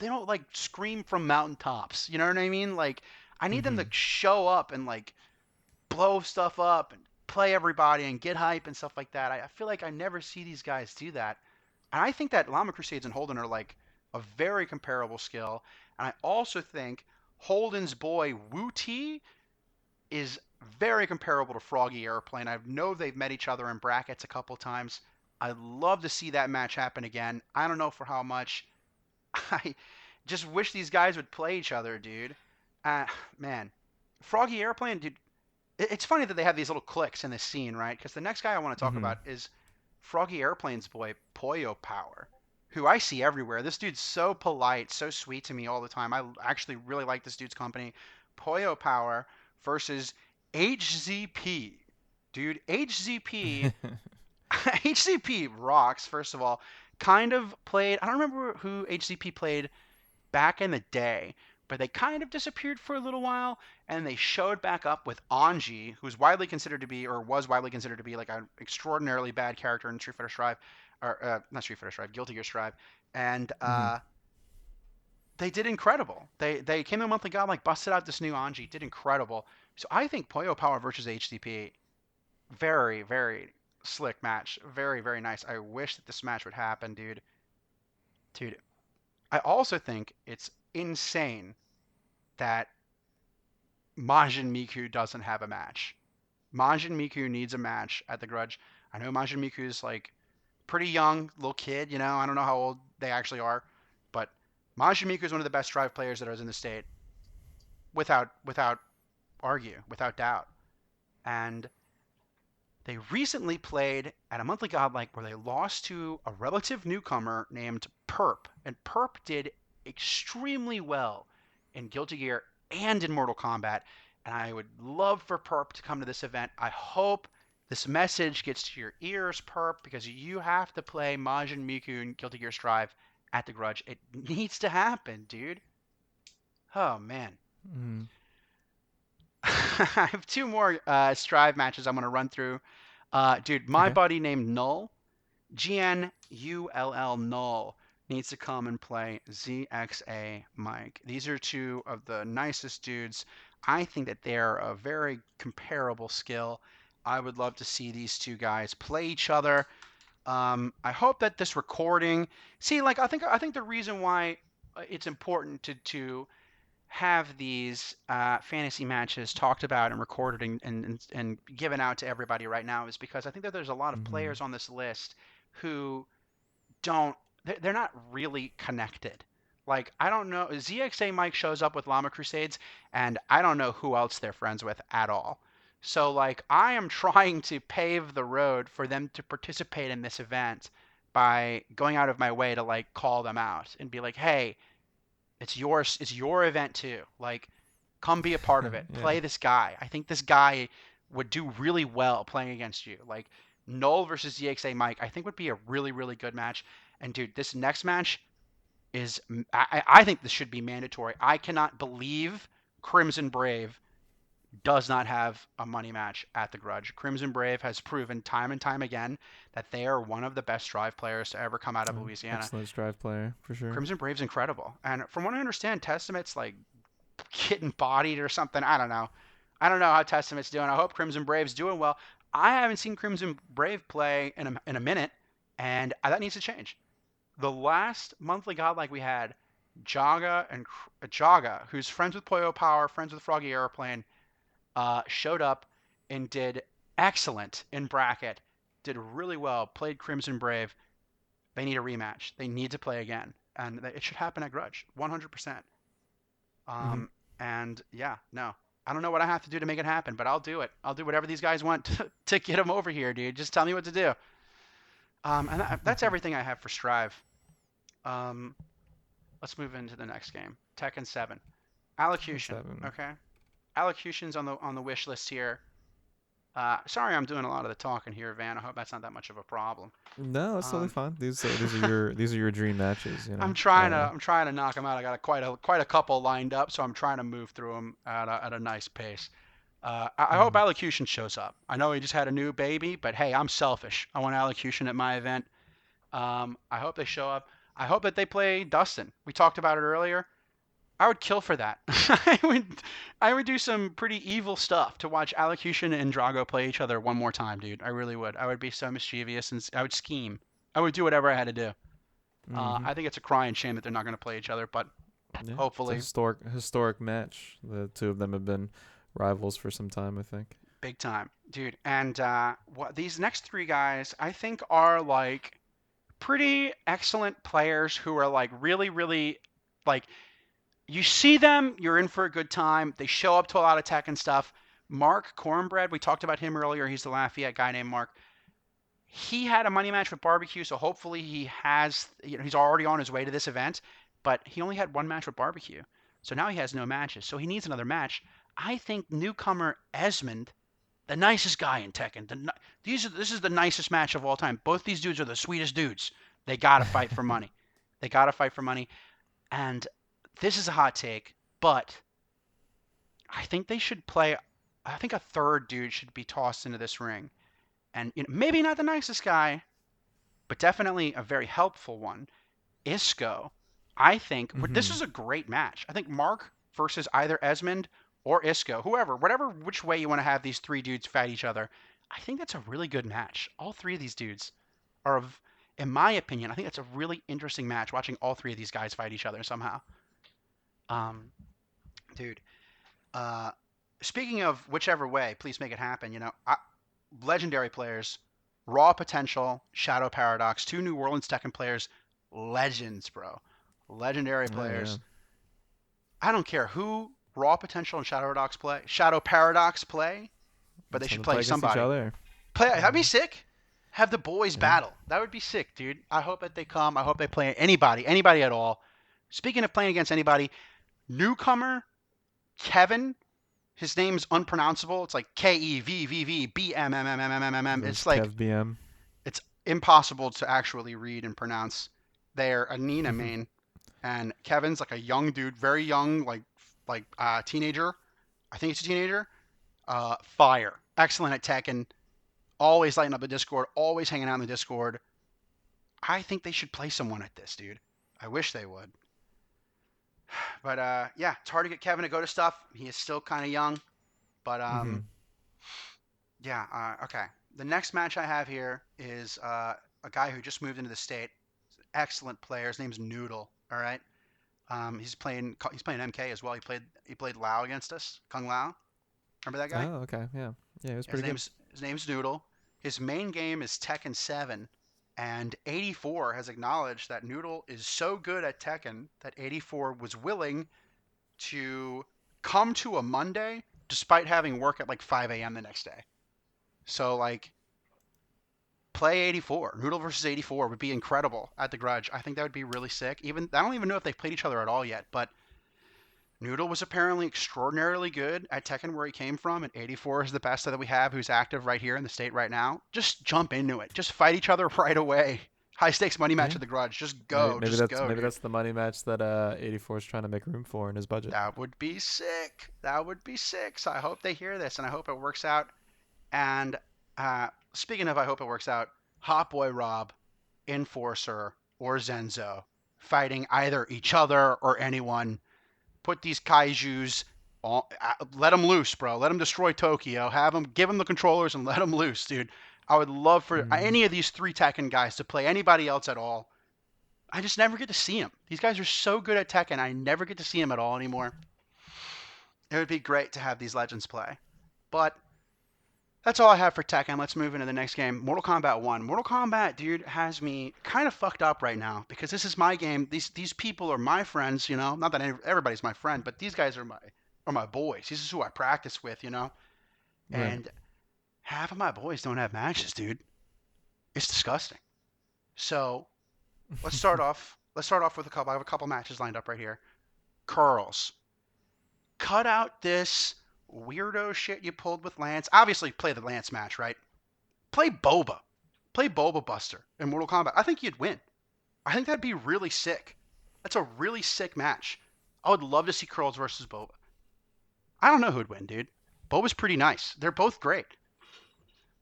like scream from mountaintops. You know what I mean? Like I need them to Hmm. show up and like blow stuff up and play everybody and get hype and stuff like that. I feel like I never see these guys do that. And I think that Llama Crusades and Holden are like a very comparable skill. And I also think Holden's boy Wu Ti is very comparable to Froggy Airplane. I know they've met each other in brackets a couple times. I'd love to see that match happen again. I don't know for how much. I just wish these guys would play each other, dude. Uh, Man, Froggy Airplane, dude. It's funny that they have these little cliques in this scene, right? Because the next guy I want to talk Hmm. about is Froggy Airplane's boy, Pollo Power, who I see everywhere. This dude's so polite, so sweet to me all the time. I actually really like this dude's company. Pollo Power versus HZP. Dude, HZP HCP rocks, first of all. Kind of played, I don't remember who HCP played back in the day, but they kind of disappeared for a little while, and they showed back up with Anji, who's widely considered to be, or was widely considered to be, like an extraordinarily bad character in Street Fighter Strive, or not Street Fighter Strive, Guilty Gear Strive, and Hmm. they did incredible. They came to monthly god like busted out this new Anji, did incredible. So I think Poyo Power versus HCP, very very slick match, very very nice. I wish that this match would happen, dude. Dude, I also think it's insane that Majin Miku doesn't have a match. Majin Miku needs a match at the Grudge. I know Majin Miku's like pretty young, little kid, you know. I don't know how old they actually are, but Majin Miku is one of the best Drive players that is in the state, without argue, without doubt. And they recently played at a monthly godlike where they lost to a relative newcomer named Perp, and Perp did extremely well in Guilty Gear and in Mortal Kombat. And I would love for Perp to come to this event. I hope this message gets to your ears, Perp, because you have to play Majin Miku in Guilty Gear Strive at the Grudge. It needs to happen, dude. Oh man. Hmm. I have two more Strive matches I'm going to run through. Dude, my Okay. buddy named Null, GNULL Null, needs to come and play ZXA Mike. These are two of the nicest dudes. I think that they're a very comparable skill. I would love to see these two guys play each other. I hope that this recording, see, like I think the reason why it's important to have these fantasy matches talked about and recorded and given out to everybody right now is because I think that there's a lot of Hmm. players on this list who don't they're not really connected. Like I don't know, ZXA Mike shows up with Llama Crusades and I don't know who else they're friends with at all. So like I am trying to pave the road for them to participate in this event by going out of my way to like call them out and be like, "Hey, it's your event too. Like, come be a part of it. Yeah. Play this guy. I think this guy would do really well playing against you. Like, Null versus ZXA Mike, I think would be a really, really good match. And dude, this next match is, I think this should be mandatory. I cannot believe Crimson Brave does not have a money match at the Grudge. Crimson Brave has proven time and time again that they are one of the best drive players to ever come out of Louisiana. Excellent drive player for sure. Crimson Brave's incredible. And from what I understand, Testament's like getting bodied or something. I don't know. I don't know how Testament's doing. I hope Crimson Brave's doing well. I haven't seen Crimson Brave play in a minute, and that needs to change. The last monthly godlike we had, Jaga, who's friends with Poyo Power, friends with Froggy Airplane, showed up and did excellent in bracket. Did really well. Played Crimson Brave. They need a rematch. They need to play again, and it should happen at Grudge, 100%. Hmm. And yeah, no, I don't know what I have to do to make it happen, but I'll do it. I'll do whatever these guys want to get them over here, dude. Just tell me what to do. And that's everything I have for Strive. Um, let's move into the next game, Tekken 7. Allocution. 7. Okay, Allocution's on the wish list here. Sorry, I'm doing a lot of the talking here, Van. I hope that's not that much of a problem. No, that's totally Um, fine. These are your dream matches. I'm trying to knock them out. I got quite a couple lined up, so I'm trying to move through them at a nice pace. I hope Mhm. Allocution shows up. I know he just had a new baby, but hey, I'm selfish. I want Allocution at my event. I hope they show up. I hope that they play Dustin. We talked about it earlier. I would kill for that. I would do some pretty evil stuff to watch Allocution and Drago play each other one more time, dude. I really would. I would be so mischievous and I would scheme. I would do whatever I had to do. Mhm. I think it's a crying shame that they're not going to play each other, but Yeah, it's a hopefully, historic match. The two of them have been rivals for some time, I think. big time, dude. And these next three guys, I think, are like pretty excellent players who are like really, really like you see them, you're in for a good time. They show up to a lot of tech and stuff. Mark Cornbread, we talked about him earlier. He's the Lafayette guy named Mark. He had a money match with Barbecue, so hopefully he has, he's already on his way to this event, but he only had one match with Barbecue. So now he has no matches. So he needs another match. I think newcomer Esmond, the nicest guy in Tekken. This is the nicest match of all time. Both these dudes are the sweetest dudes. They got to fight for money. They got to fight for money. And this is a hot take, but I think they should play. I think a third dude should be tossed into this ring, and maybe not the nicest guy, but definitely a very helpful one. Isco. I think this Mhm. is a great match. I think Mark versus either Esmond or Isco, whatever which way you want to have these three dudes fight each other. I think that's a really good match. All three of these dudes are of, in my opinion, I think that's a really interesting match. Watching all three of these guys fight each other somehow. Um, dude, Uh, speaking of whichever way, please make it happen. Legendary players, Raw Potential, Shadow Paradox, two New Orleans Tekken players, legends, bro. Legendary Oh yeah. players. I don't care who Raw Potential and Shadow Paradox play, but they Let's have should them play play against each somebody. other. That'd be Mhm. sick. Have the boys Yeah. battle. That would be sick, dude. I hope that they come. I hope they play anybody at all. Speaking of playing against anybody, newcomer Kevin. His name's unpronounceable. It's like KEVVVBMMMMMMM. Goes It's like Kev BM. it's impossible to actually read and pronounce. They're a Nina main, and Kevin's like a young dude, very young, like teenager. I think it's a teenager. Fire, excellent at Tekken. Always lighting up the Discord. Always hanging out in the Discord. I think they should play someone at this, dude. I wish they would. But yeah, it's hard to get Kevin to go to stuff. He is still kind of young, but Mhm. yeah. Okay. The next match I have here is a guy who just moved into the state. Excellent player. His name's Noodle. All right. He's playing MK as well. He played Lao against us. Kung Lao. Remember that guy? Oh, okay. Yeah. Yeah, it was Yeah, his pretty good. name's his name's Noodle. His main game is Tekken 7, and 84 has acknowledged that Noodle is so good at Tekken that 84 was willing to come to a Monday despite having work at like 5 a.m. the next day. So like play 84. Noodle versus 84 would be incredible at the Grudge. I think that would be really sick. Even I don't even know if they've played each other at all yet, but Noodle was apparently extraordinarily good at Tekken where he came from, and 84 is the best that we have who's active right here in the state right now. Just jump into it. Just fight each other right away. High stakes money match Yeah. at the Grudge. Just Maybe go. maybe Just that's go, maybe dude. that's the money match that 84 is trying to make room for in his budget. That would be sick. That would be sick. So I hope they hear this and I hope it works out. And speaking of, I hope it works out, Hot Boy Rob, Enforcer, or Zenzo fighting either each other or anyone. Put these kaijus, let them loose, bro. Let them destroy Tokyo. Give them the controllers and let them loose, dude. I would love for Mm. any of these three Tekken guys to play anybody else at all. I just never get to see them. These guys are so good at Tekken, I never get to see them at all anymore. It would be great to have these legends play. But that's all I have for Tekken. Let's move into the next game. Mortal Kombat 1. Mortal Kombat, dude, has me kind of fucked up right now because this is my game. These people are my friends, you know. Not that everybody's my friend, but these guys are my boys. This is who I practice with, you know. Right. And half of my boys don't have matches, dude. It's disgusting. So let's start off. Let's start off with a couple. I have a couple matches lined up right here. Curls. Cut out this weirdo shit you pulled with Lance. Obviously, play the Lance match, right? Play Boba. Play Boba Buster in Mortal Kombat. I think you'd win. I think that'd be really sick. That's a really sick match. I would love to see Curls versus Boba. I don't know who'd win, dude. Boba's pretty nice. They're both great.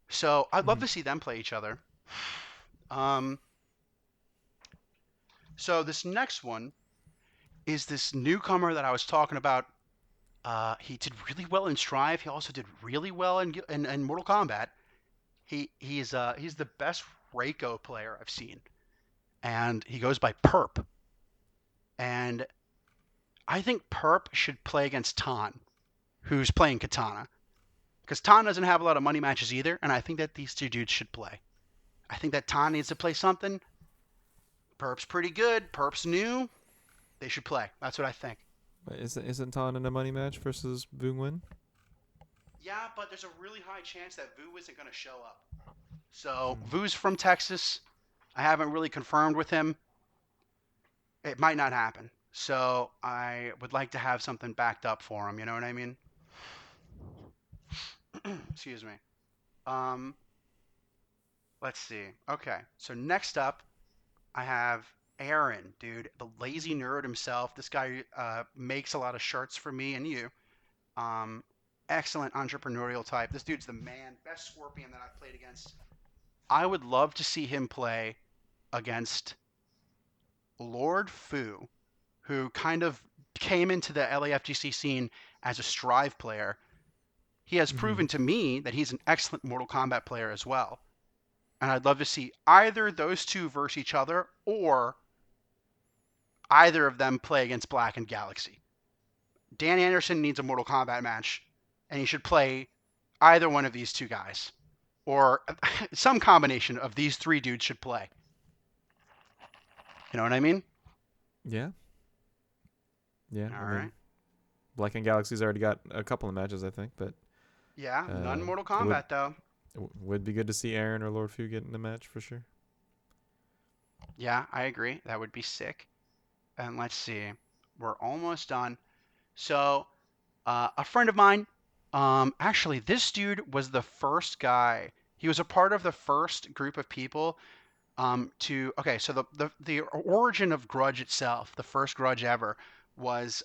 So I'd love Mhm. to see them play each other. Um, so this next one is this newcomer that I was talking about. He did really well in Strive. He also did really well in Mortal Kombat. He's the best Reiko player I've seen, and he goes by Perp. And I think Perp should play against Tan, who's playing Katana, because Tan doesn't have a lot of money matches either, and I think that these two dudes should play. I think that Tan needs to play something. Perp's pretty good. Perp's new. They should play. That's what I think. Wait, isn't Tan in a money match versus Boong Win? Yeah, but there's a really high chance that Vu isn't going to show up. So Mm. Vu's from Texas. I haven't really confirmed with him. It might not happen. So I would like to have something backed up for him. You know what I mean? Excuse me. Um, let's see. Okay. So next up, I have Aaron, dude, the lazy nerd himself. This guy makes a lot of shirts for me and you. Um, excellent entrepreneurial type. This dude's the man. Best Scorpion that I've played against. I would love to see him play against Lord Fu, who kind of came into the LAFGC scene as a Strive player. He has Mhm. proven to me that he's an excellent Mortal Kombat player as well. And I'd love to see either those two versus each other or either of them play against Black and Galaxy. Dan Anderson needs a Mortal Kombat match, and he should play either one of these two guys. Or some combination of these three dudes should play. You know what I mean? Yeah. Yeah. All I right. mean, Black and Galaxy's already got a couple of matches, I think, but Yeah, none Mortal it would Kombat though. would be good to see Aaron or Lord Fu get in a match for sure. Yeah, I agree. That would be sick. And let's see. We're almost done. So, a friend of mine, actually, this dude was the first guy. He was a part of the first group of people okay, so the origin of Grudge itself, the first Grudge ever, was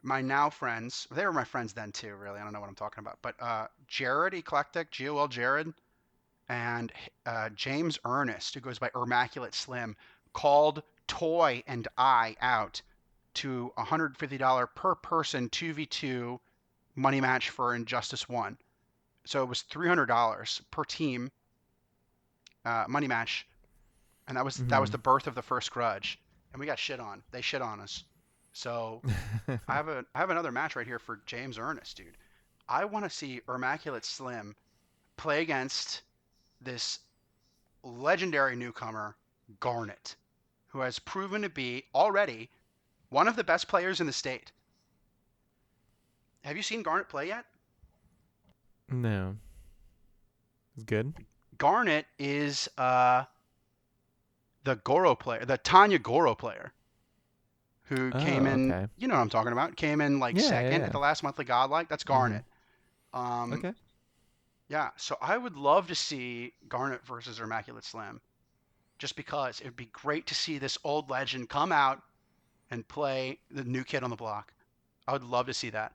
my now friends. They were my friends then too, really. I don't know what I'm talking about. But Jared Eclectic, GOL Jared, and James Ernest, who goes by Immaculate Slim, called Toy and I out to $150 per person 2v2 money match for Injustice 1. So it was $300 per team money match, and that was Mhm. the birth of the first Grudge. And we got shit on. They shit on us. So I have another match right here for James Ernest, dude. I want to see Immaculate Slim play against this legendary newcomer, Garnet, who has proven to be already one of the best players in the state. Have you seen Garnet play yet? No. It's good. Garnet is the Goro player, the Tanya Goro player, who came Oh, in. okay. You know what I'm talking about? Came in like Yeah, second at yeah, the last monthly Godlike. That's yeah. Mm-hmm. Garnet. Um, Okay. yeah. So I would love to see Garnet versus Immaculate Slim, just because it would be great to see this old legend come out and play the new kid on the block. I would love to see that.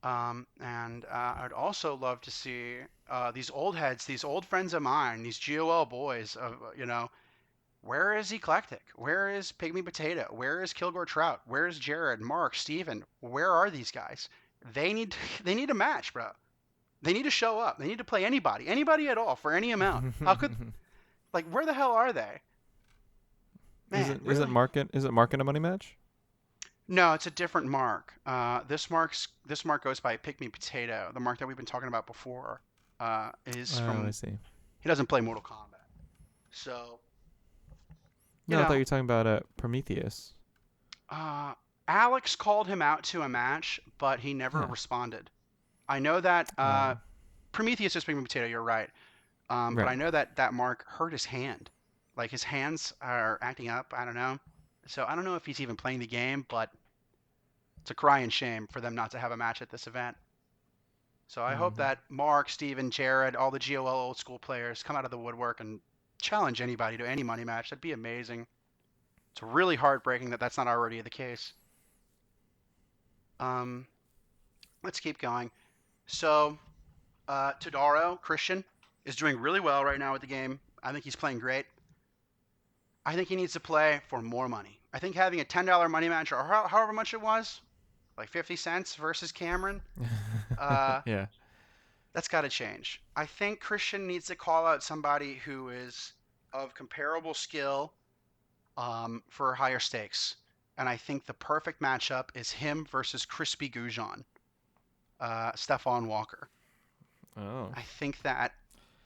And I'd also love to see these old heads, these old friends of mine, these GOL boys. Where is Eclectic? Where is Pygmy Potato? Where is Kilgore Trout? Where is Jared, Mark, Steven? Where are these guys? They need they need a match, bro. They need to show up. They need to play anybody at all for any amount. How could like where the hell are they? Man, Isn't really? Mark in a money match? No, it's a different mark. This mark goes by Pick Me Potato. The mark that we've been talking about before is Oh, I from. see. He doesn't play Mortal Kombat, so you No, I thought you know. were talking about Prometheus. Uh, Alex called him out to a match, but he never Yeah. responded. I know that Oh, Prometheus is Pick Me Potato. You're right, but right. I know that that mark hurt his hand. Like his hands are acting up. I don't know. So I don't know if he's even playing the game, but it's a crying shame for them not to have a match at this event. So I hope Mm-hmm. that Mark, Steven, Jared, all the GOL old school players come out of the woodwork and challenge anybody to any money match. That'd be amazing. It's really heartbreaking that that's not already the case. Um, let's keep going. So Todaro, Christian, is doing really well right now with the game. I think he's playing great. I think he needs to play for more money. I think having a $10 money match or however much it was, like 50 cents versus Cameron, uh, Yeah. that's got to change. I think Christian needs to call out somebody who is of comparable skill for higher stakes. And I think the perfect matchup is him versus Crispy Goujon, Stefan Walker. Oh, I think that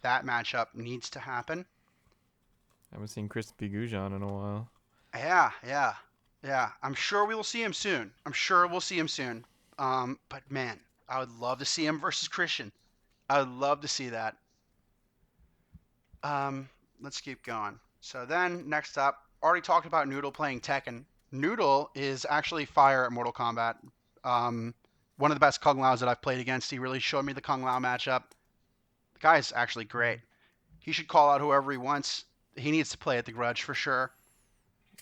that matchup needs to happen. I haven't seen Crispy Goujon in a while. Yeah, yeah, yeah. I'm sure we will see him soon. I'm sure we'll see him soon. But man, I would love to see him versus Christian. I would love to see that. Um, let's keep going. So then next up, already talked about Noodle playing Tekken. Noodle is actually fire at Mortal Kombat. Um, one of the best Kung Laos that I've played against. He really showed me the Kung Lao matchup. The guy's actually great. Mm. He should call out whoever he wants. He needs to play at the Grudge for sure.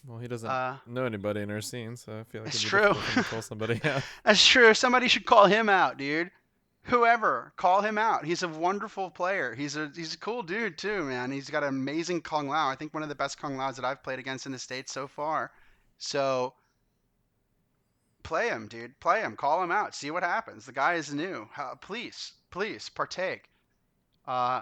Well, he doesn't Uh, know anybody in our scene, so I feel like it's it'd be true. difficult for him to call somebody out. That's true. Somebody should call him out, dude. Whoever, call him out. He's a wonderful player. He's a cool dude too, man. He's got an amazing Kung Lao. I think one of the best Kung Laos that I've played against in the States so far. So play him, dude. Play him. Call him out. See what happens. The guy is new. Please partake. Uh,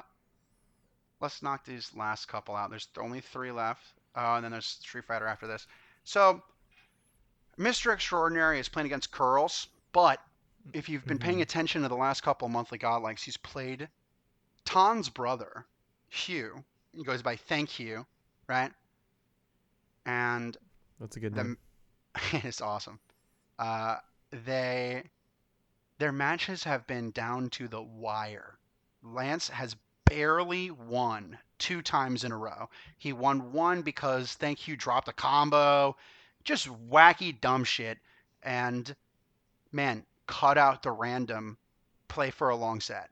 let's knock these last couple out. There's only three left. And then there's Street Fighter after this. So Mr. Extraordinary is playing against Curls, but if you've been paying Mm-hmm. attention to the last couple monthly godlikes, he's played Ton's brother, Hugh. He goes by Thank You, right? And That's a good name. the it's awesome. Uh, they their matches have been down to the wire. Lance has barely won two times in a row. He won one because Thank You dropped a combo, just wacky dumb shit, and man, cut out the random play for a long set.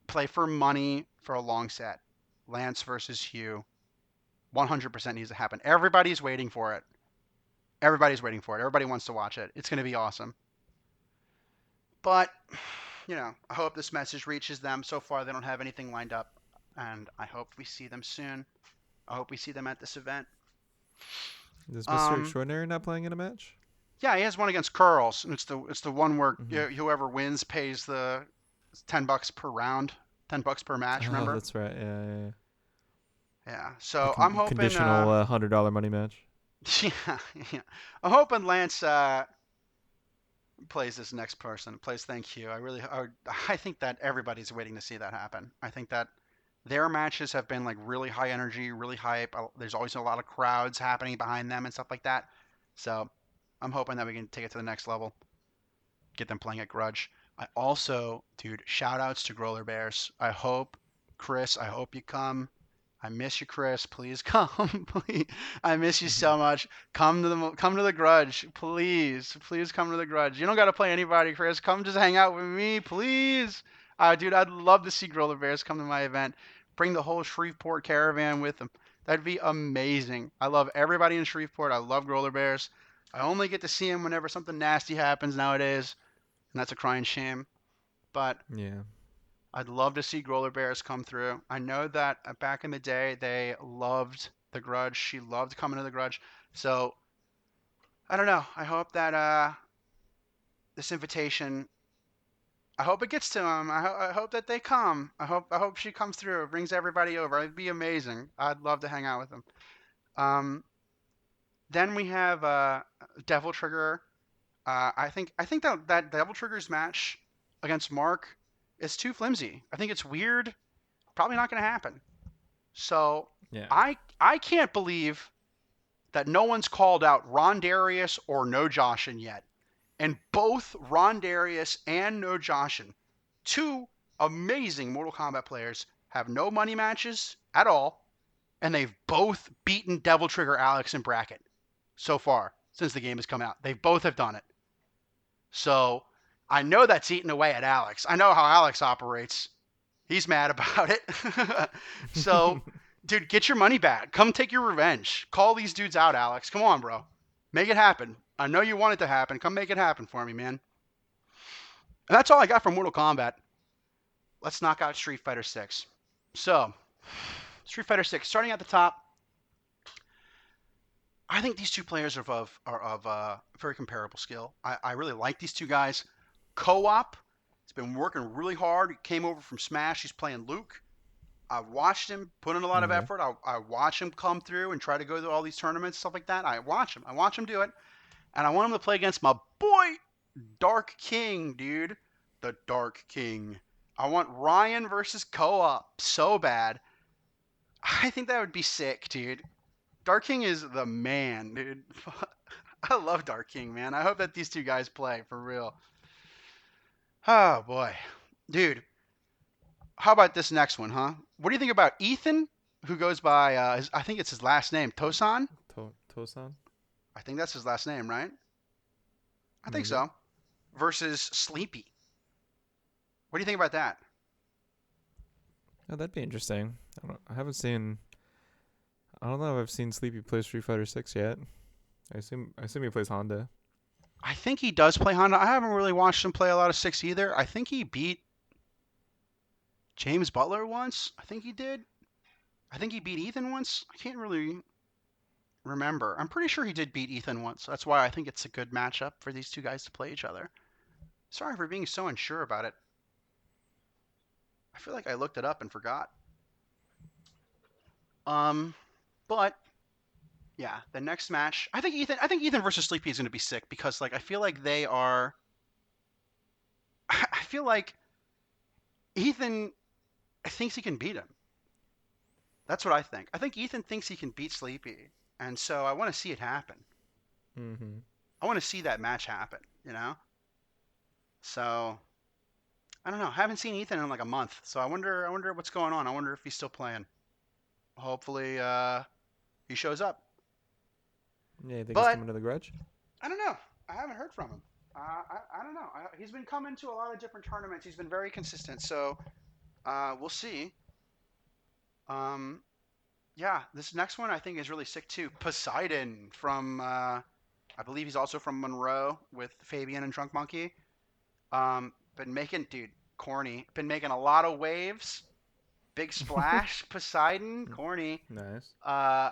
Play for money for a long set. Lance versus Hugh. 100% needs to happen. Everybody's waiting for it. Everybody's waiting for it. Everybody wants to watch it. It's going to be awesome. But, I hope this message reaches them. So far, they don't have anything lined up. And I hope we see them soon. I hope we see them at this event. Is Mr. Um, Extraordinary not playing in a match? yeah, he has one against Curls, and it's the one where Mm-hmm. whoever wins pays the $10 per round, $10 per match. Oh, Remember? that's right. Yeah, yeah, yeah. Yeah. The So I'm hoping. conditional $100 money match. Yeah, yeah. I'm hoping Lance plays this next person. Plays Thank You. I think that everybody's waiting to see that happen. I think that their matches have been like really high energy, really hype. There's always a lot of crowds happening behind them and stuff like that. So I'm hoping that we can take it to the next level, get them playing at Grudge. I also, dude, shout outs to Growler Bears. I hope, Chris, I hope you come. I miss you, Chris. Please come. Please. I miss you so much. Come to the Grudge, please. Please come to the Grudge. You don't gotta play anybody, Chris. Come just hang out with me, please. Dude, I'd love to see Griller Bears come to my event. Bring the whole Shreveport caravan with them. That'd be amazing. I love everybody in Shreveport. I love Griller Bears. I only get to see them whenever something nasty happens nowadays, and that's a crying shame. But Yeah. I'd love to see Growler Bears come through. I know that back in the day they loved the Grudge. She loved coming to the Grudge. So I don't know. I hope that this invitation. I hope it gets to them. I hope that they come. I hope she comes through. Brings everybody over. It'd be amazing. I'd love to hang out with them. Um, then we have Devil Trigger. I think that Devil Trigger's match against Mark is too flimsy. I think it's weird. Probably not going to happen. So Yeah. I can't believe that no one's called out Ron Darius or No Joshin yet. And both Ron Darius and No Joshin, two amazing Mortal Kombat players, have no money matches at all, and they've both beaten Devil Trigger Alex in bracket so far since the game has come out. They both have done it. So I know that's eating away at Alex. I know how Alex operates. He's mad about it. So, dude, get your money back. Come take your revenge. Call these dudes out, Alex. Come on, bro. Make it happen. I know you want it to happen. Come make it happen for me, man. And that's all I got from Mortal Kombat. Let's knock out Street Fighter 6. So, Street Fighter 6, starting at the top. I think these two players are of very comparable skill. I really like these two guys. Co-op, he's been working really hard. He came over from Smash. He's playing Luke. I watched him put in a lot of Okay. effort. I watch him come through and try to go to all these tournaments, stuff like that. I watch him. I watch him do it. And I want him to play against my boy, Dark King, dude. The Dark King. I want Ryan versus co-op so bad. I think that would be sick, dude. Dark King is the man, dude. I love Dark King, man. I hope that these two guys play for real. Oh boy, dude. How about this next one, huh? What do you think about Ethan, who goes by I think it's his last name, Tosan? Tosan? I think that's his last name, right? I think Maybe. so. Versus Sleepy. What do you think about that? Oh, that'd be interesting. I haven't seen. I don't know if I've seen Sleepy play Street Fighter 6 yet. I assume he plays Honda. I think he does play Honda. I haven't really watched him play a lot of six either. I think he beat James Butler once. I think he did. I think he beat Ethan once. I can't really remember. I'm pretty sure he did beat Ethan once. That's why I think it's a good matchup for these two guys to play each other. Sorry for being so unsure about it. I feel like I looked it up and forgot. But yeah, the next match, I think Ethan versus Sleepy is going to be sick because like I feel like they are. I feel like Ethan thinks he can beat him. That's what I think. I think Ethan thinks he can beat Sleepy, and so I want to see it happen. Mm-hmm. I want to see that match happen. So I don't know. I haven't seen Ethan in like a month, so I wonder what's going on. I wonder if he's still playing. Hopefully, he shows up. Yeah, you think he's But coming to the Grudge? I don't know. I haven't heard from him. I don't know. He's been coming to a lot of different tournaments. He's been very consistent. So we'll see. Um, yeah, this next one I think is really sick too. Poseidon from, I believe he's also from Monroe with Fabian and Drunk Monkey. Been making, dude, corny. Been making a lot of waves. Big splash. Poseidon, corny. Nice. Uh,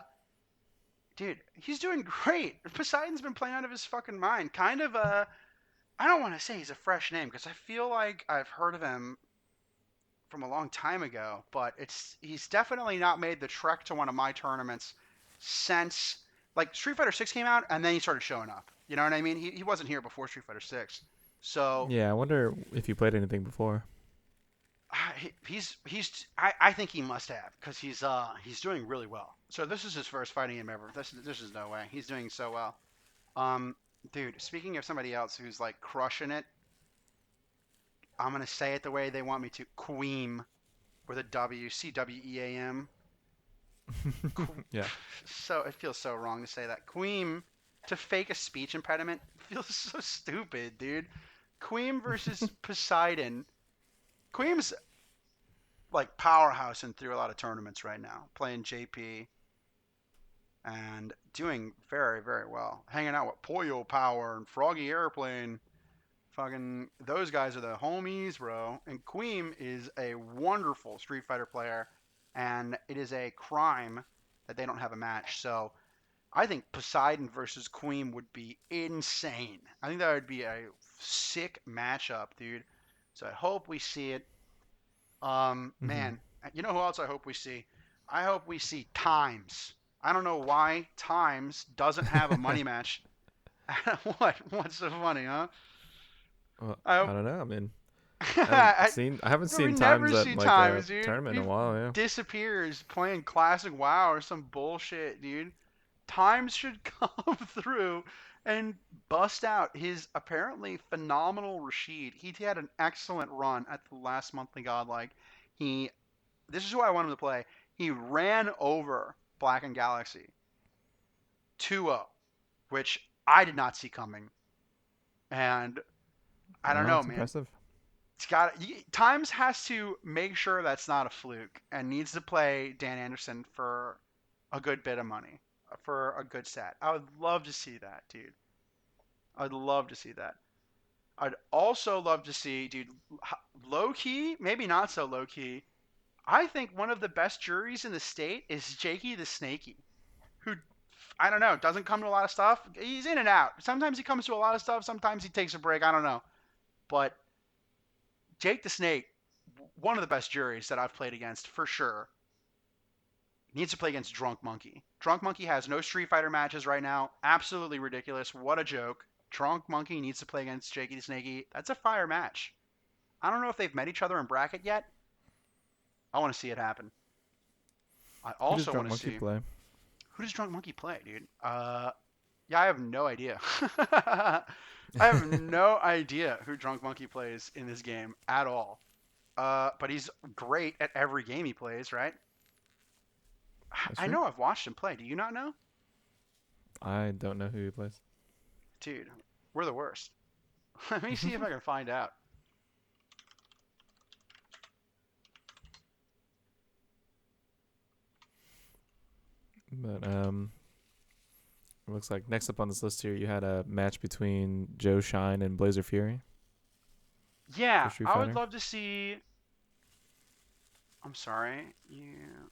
dude, he's doing great. Poseidon's been playing out of his fucking mind. Kind of I don't want to say he's a fresh name because I feel like I've heard of him from a long time ago, but he's definitely not made the trek to one of my tournaments since like Street Fighter 6 came out and then he started showing up. You know what I mean? He wasn't here before Street Fighter 6. So Yeah, I wonder if you played anything before. I think he must have because he's doing really well. So this is his first fighting game ever. This is no way. He's doing so well. Um, dude, speaking of somebody else who's like crushing it, I'm gonna say it the way they want me to. Queem with a W, Cweam. Yeah. So it feels so wrong to say that. Queen to fake a speech impediment feels so stupid, dude. Queen versus Poseidon. Queen's like powerhousing through a lot of tournaments right now, playing JP and doing very, very well. Hanging out with Poyo Power and Froggy Airplane. Fucking those guys are the homies, bro. And Queen is a wonderful Street Fighter player, and it is a crime that they don't have a match. So I think Poseidon versus Queen would be insane. I think that would be a sick matchup, dude. So I hope we see it. Mm-hmm. Man, you know who else I hope we see? I hope we see Times. I don't know why Times doesn't have a money match. What? What's so funny, huh? Well, I I hope. don't know. I mean, I, I haven't we seen never times at see like a Times, dude. tournament He in a while. Yeah. disappears playing classic WoW or some bullshit, dude. Times should come through and bust out his apparently phenomenal Rashid. He had an excellent run at the last monthly godlike. He This is who I want him to play. He ran over Black and Galaxy 2-0, which I did not see coming. And I don't Oh, know, it's man. impressive. It's got Times has to make sure that's not a fluke and needs to play Dan Anderson for a good bit of money for a good set. I would love to see that, dude. I'd love to see that. I'd also love to see, dude, low key, maybe not so low key. I think one of the best juries in the state is Jakey the Snakey, who I don't know, doesn't come to a lot of stuff. He's in and out. Sometimes he comes to a lot of stuff. Sometimes he takes a break. I don't know, but Jake the Snake, one of the best juries that I've played against for sure, needs to play against Drunk Monkey. Drunk Monkey has no Street Fighter matches right now. Absolutely ridiculous. What a joke. Drunk Monkey needs to play against Jakey the Snakey. That's a fire match. I don't know if they've met each other in bracket yet. I want to see it happen. I Who does also Drunk want to Monkey see play? who does Drunk Monkey play, dude. Yeah, I have no idea. I have no idea who Drunk Monkey plays in this game at all. But he's great at every game he plays, right? That's I true. know I've watched him play. Do you not know? I don't know who he plays. Dude, we're the worst. Let me see if I can find out. But it looks like next up on this list here, you had a match between Joe Shine and Blazer Fury for Yeah, Street I would Fighter. love to see. I'm sorry. You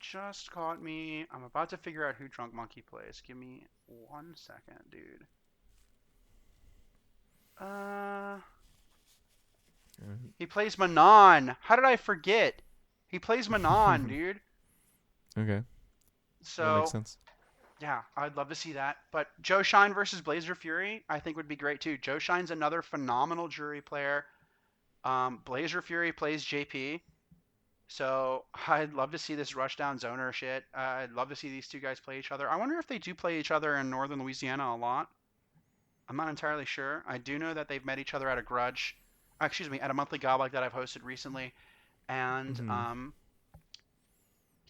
just caught me. I'm about to figure out who Drunk Monkey plays. Give me 1 second, dude. Uh, Uh, he plays Manon. How did I forget? He plays Manon, dude. Okay, that makes So, sense. yeah, I'd love to see that. But Joe Shine versus Blazer Fury, I think would be great too. Joe Shine's another phenomenal jury player. Blazer Fury plays JP. So I'd love to see this rushdown zoner shit. I'd love to see these two guys play each other. I wonder if they do play each other in Northern Louisiana a lot. I'm not entirely sure. I do know that they've met each other at a Grudge, excuse me, at a monthly godlike that I've hosted recently. And Mm-hmm.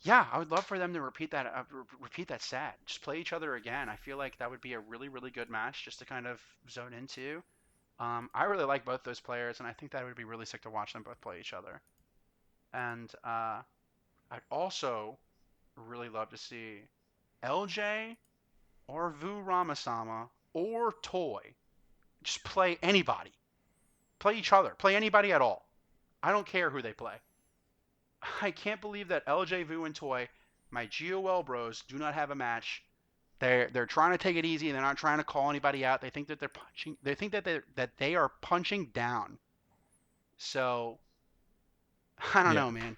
yeah, I would love for them to repeat that set. Just play each other again. I feel like that would be a really, really good match just to kind of zone into. I really like both those players, and I think that would be really sick to watch them both play each other. And I'd also really love to see LJ or Vu Ramasama or Toy just play anybody. Play each other. Play anybody at all. I don't care who they play. I can't believe that LJ, Vu, and Toy, my GOL bros, do not have a match. They're trying to take it easy. They're not trying to call anybody out. They think that they're punching. They think that they are punching down. So I don't Yeah. know, man.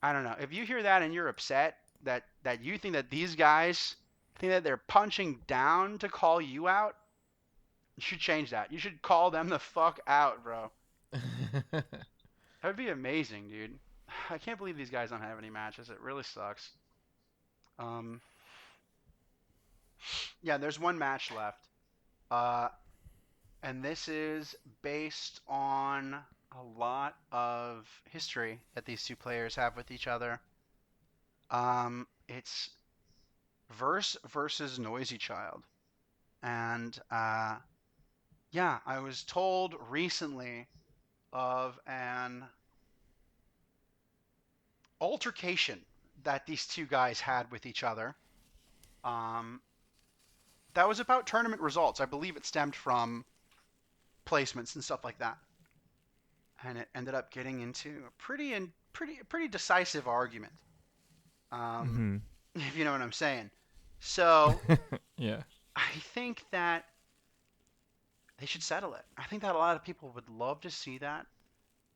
I don't know. If you hear that and you're upset that you think that these guys think that they're punching down to call you out, you should change that. You should call them the fuck out, bro. That would be amazing, dude. I can't believe these guys don't have any matches. It really sucks. Um, yeah, there's one match left. Uh, and this is based on a lot of history that these two players have with each other. It's Verse versus Noisy Child, and yeah, I was told recently of an altercation that these two guys had with each other. Um, that was about tournament results. I believe it stemmed from placements and stuff like that, and it ended up getting into a pretty decisive argument. Um, Hmm. if you know what I'm saying. So Yeah. I think that they should settle it. I think that a lot of people would love to see that.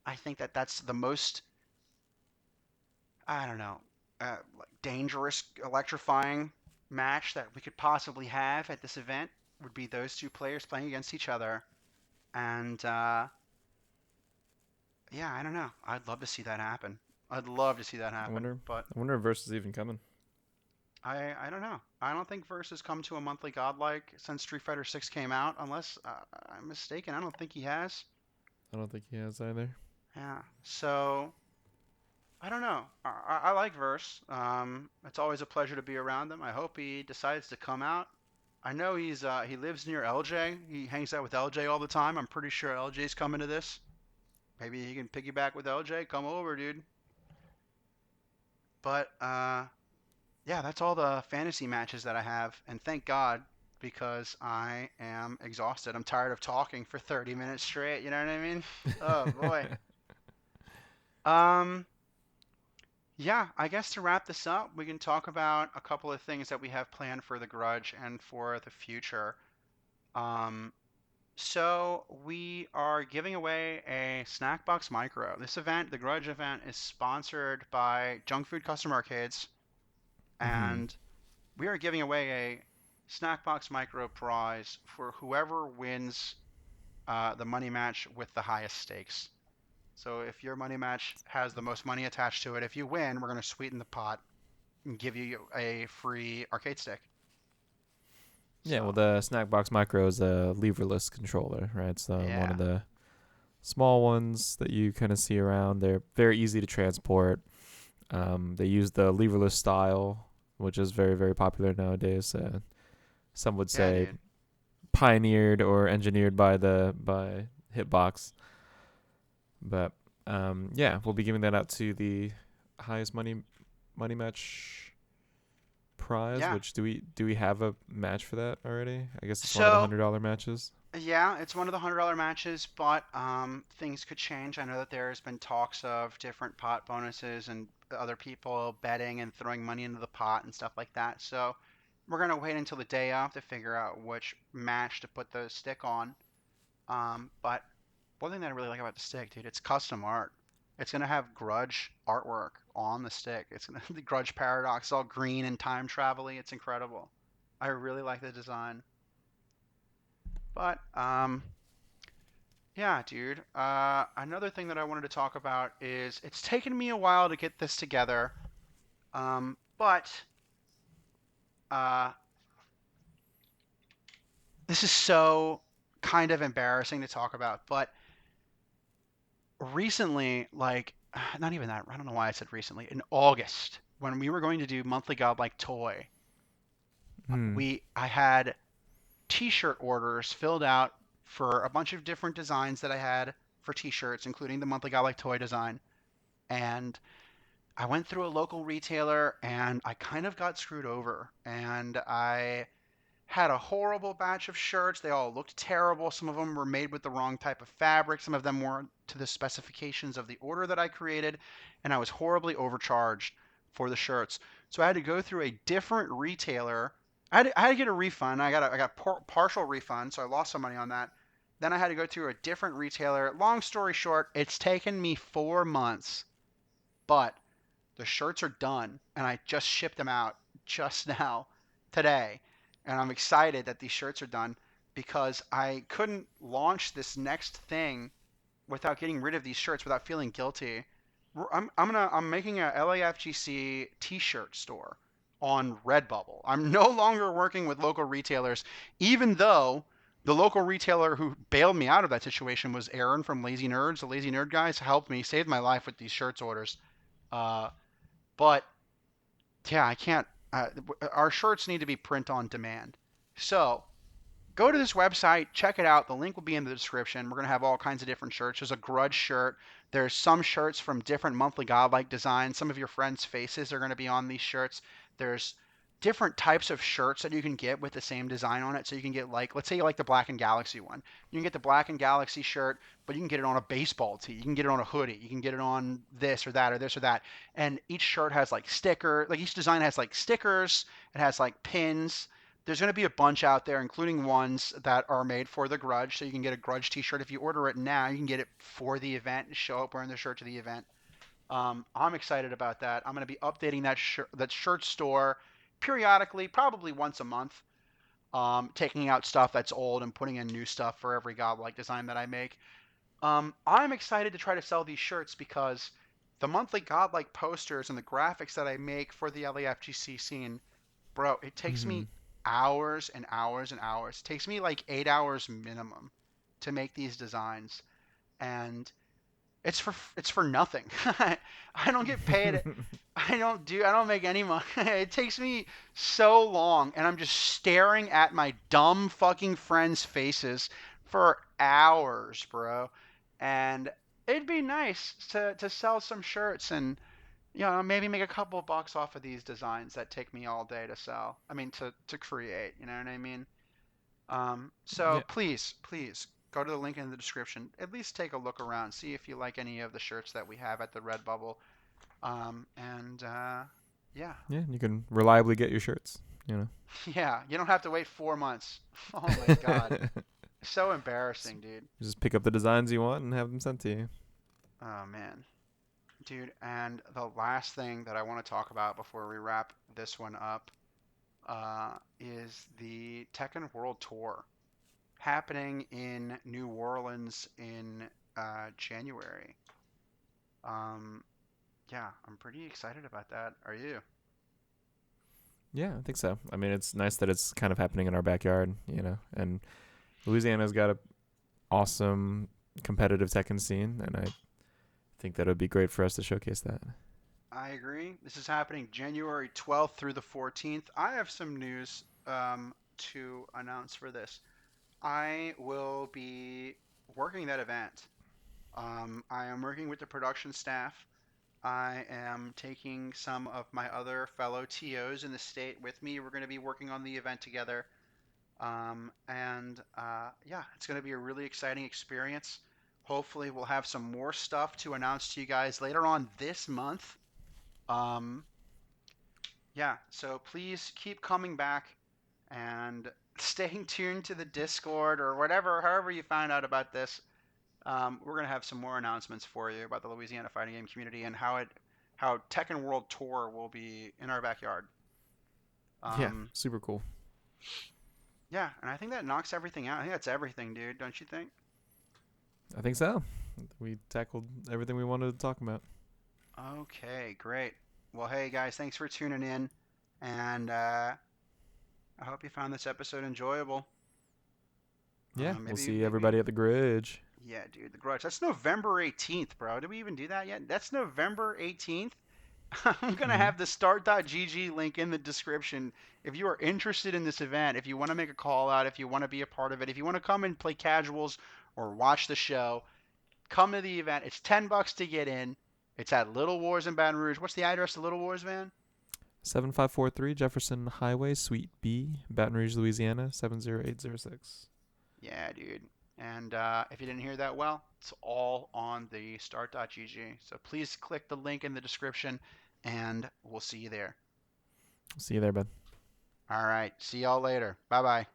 I think that that's the most, I don't know, like dangerous, electrifying match that we could possibly have at this event would be those two players playing against each other. And yeah, I don't know. I'd love to see that happen. I'd love to see that I happen. wonder. But I wonder if Verse is even coming. I don't know. I don't think Versus come to a monthly godlike since Street Fighter 6 came out, unless I'm mistaken. I don't think he has. I don't think he has either. Yeah. So I don't know. I like Verse. It's always a pleasure to be around him. I hope he decides to come out. I know he lives near LJ. He hangs out with LJ all the time. I'm pretty sure LJ's coming to this. Maybe he can piggyback with LJ. Come over, dude. But yeah, that's all the fantasy matches that I have, and thank God because I am exhausted. I'm tired of talking for 30 minutes straight. You know what I mean? Oh boy. Um, Yeah, I guess to wrap this up, we can talk about a couple of things that we have planned for the Grudge and for the future. Um, so we are giving away a Snack Box Micro. This event, the Grudge event, is sponsored by Junk Food Custom Arcades, Hmm. and we are giving away a Snack Box Micro prize for whoever wins the money match with the highest stakes. So if your money match has the most money attached to it, if you win, we're going to sweeten the pot and give you a free arcade stick. Yeah. Well, So the Snack Box Micro is a leverless controller, right? So one yeah, of the small ones that you kind of see around. They're very easy to transport. They use the leverless style, which is very, very popular nowadays. Some would yeah, say dude. pioneered or engineered by Hitbox. But yeah, we'll be giving that out to the highest money match prize. Yeah. Which do we have a match for that already? I guess it's one of the So $100 matches. yeah, it's one of the $100 matches, but things could change. I know that there's been talks of different pot bonuses and other people betting and throwing money into the pot and stuff like that. So we're gonna wait until the day of to figure out which match to put the stick on. But one thing that I really like about the stick, dude, it's custom art. It's gonna have Grudge artwork on the stick. It's gonna the Grudge Paradox, all green and time travel-y. It's incredible. I really like the design. But yeah, dude. Another thing that I wanted to talk about is it's taken me a while to get this together. But uh, this is so kind of embarrassing to talk about. But recently, like, not even that. I don't know why I said recently. In August, when we were going to do monthly godlike toy, Hmm. I had T-shirt orders filled out for a bunch of different designs that I had for T-shirts, including the monthly godlike toy design. And I went through a local retailer and I kind of got screwed over. And I had a horrible batch of shirts. They all looked terrible. Some of them were made with the wrong type of fabric. Some of them weren't to the specifications of the order that I created. And I was horribly overcharged for the shirts. So I had to go through a different retailer. I had to get a refund. I got partial refund, so I lost some money on that. Then I had to go through a different retailer. Long story short, it's taken me 4 months, but the shirts are done, and I just shipped them out just now today. And I'm excited that these shirts are done because I couldn't launch this next thing without getting rid of these shirts without feeling guilty. I'm making a LAFGC T-shirt store on Redbubble. I'm no longer working with local retailers, even though the local retailer who bailed me out of that situation was Aaron from Lazy Nerds. The Lazy Nerd guys helped me, saved my life with these shirts orders. Uh, but Yeah, I can't. Our shirts need to be print on demand. So go to this website, check it out. The link will be in the description. We're going to have all kinds of different shirts. There's a Grudge shirt. There's some shirts from different monthly godlike designs. Some of your friends' faces are going to be on these shirts. There's different types of shirts that you can get with the same design on it. So you can get like, let's say you like the Black and Galaxy one. You can get the Black and Galaxy shirt, but you can get it on a baseball tee. You can get it on a hoodie. You can get it on this or that or this or that. And each shirt has like like each design has like stickers. It has like pins. There's going to be a bunch out there, including ones that are made for the Grudge. So you can get a Grudge T-shirt if you order it now. You can get it for the event and show up wearing the shirt to the event. I'm excited about that. I'm going to be updating that shirt store periodically, probably once a month. Taking out stuff that's old and putting in new stuff for every godlike design that I make. I'm excited to try to sell these shirts because the monthly godlike posters and the graphics that I make for the LAFGC scene, bro, it takes Mm-hmm. me hours and hours and hours. It takes me like 8 hours minimum to make these designs, and it's for nothing. I don't get paid. I don't make any money. It takes me so long, and I'm just staring at my dumb fucking friends' faces for hours, bro. And it'd be nice to sell some shirts and maybe make a couple of bucks off of these designs that take me all day to sell. I mean, to create. You know what I mean? So Yeah. please go to the link in the description. At least take a look around, see if you like any of the shirts that we have at the Redbubble. And yeah, Yeah, you can reliably get your shirts, you know. yeah, you don't have to wait 4 months. Oh my God, so embarrassing, dude. Just pick up the designs you want and have them sent to you. Oh man, dude. And the last thing that I want to talk about before we wrap this one up is the Tekken World Tour happening in New Orleans in January. Um, yeah, I'm pretty excited about that. Are you? Yeah, I think so. I mean, it's nice that it's kind of happening in our backyard, you know. And Louisiana's got a awesome competitive Tekken scene, and I think that would be great for us to showcase that. I agree. This is happening January 12th through the 14th. I have some news to announce for this. I will be working that event. I am working with the production staff. I am taking some of my other fellow TOs in the state with me. We're going to be working on the event together. Yeah, it's going to be a really exciting experience. Hopefully, we'll have some more stuff to announce to you guys later on this month. Um, yeah, so please keep coming back and staying tuned to the Discord or whatever, however you find out about this. We're gonna have some more announcements for you about the Louisiana fighting game community and how Tekken World Tour will be in our backyard. Yeah, Um, super cool. yeah, and I think that knocks everything out. I think that's everything, dude. Don't you think? I think so. We tackled everything we wanted to talk about. Okay, great. Well, hey guys, thanks for tuning in, and I hope you found this episode enjoyable. Yeah, we'll Maybe, see maybe, everybody at the Grudge. yeah, dude, the Grudge. That's November 18th, bro. Did we even do that yet? That's November 18th. I'm going to Mm-hmm. have the start.gg link in the description. If you are interested in this event, if you want to make a call out, if you want to be a part of it, if you want to come and play casuals or watch the show, come to the event. It's $10 to get in. It's at Little Wars in Baton Rouge. What's the address to Little Wars, man? 7543 Jefferson Highway, Suite B, Baton Rouge, Louisiana, 70806. Yeah, dude. And if you didn't hear that well, it's all on the start.gg. So please click the link in the description, and we'll see you there. See you there, bud. All right. See y'all later. Bye bye.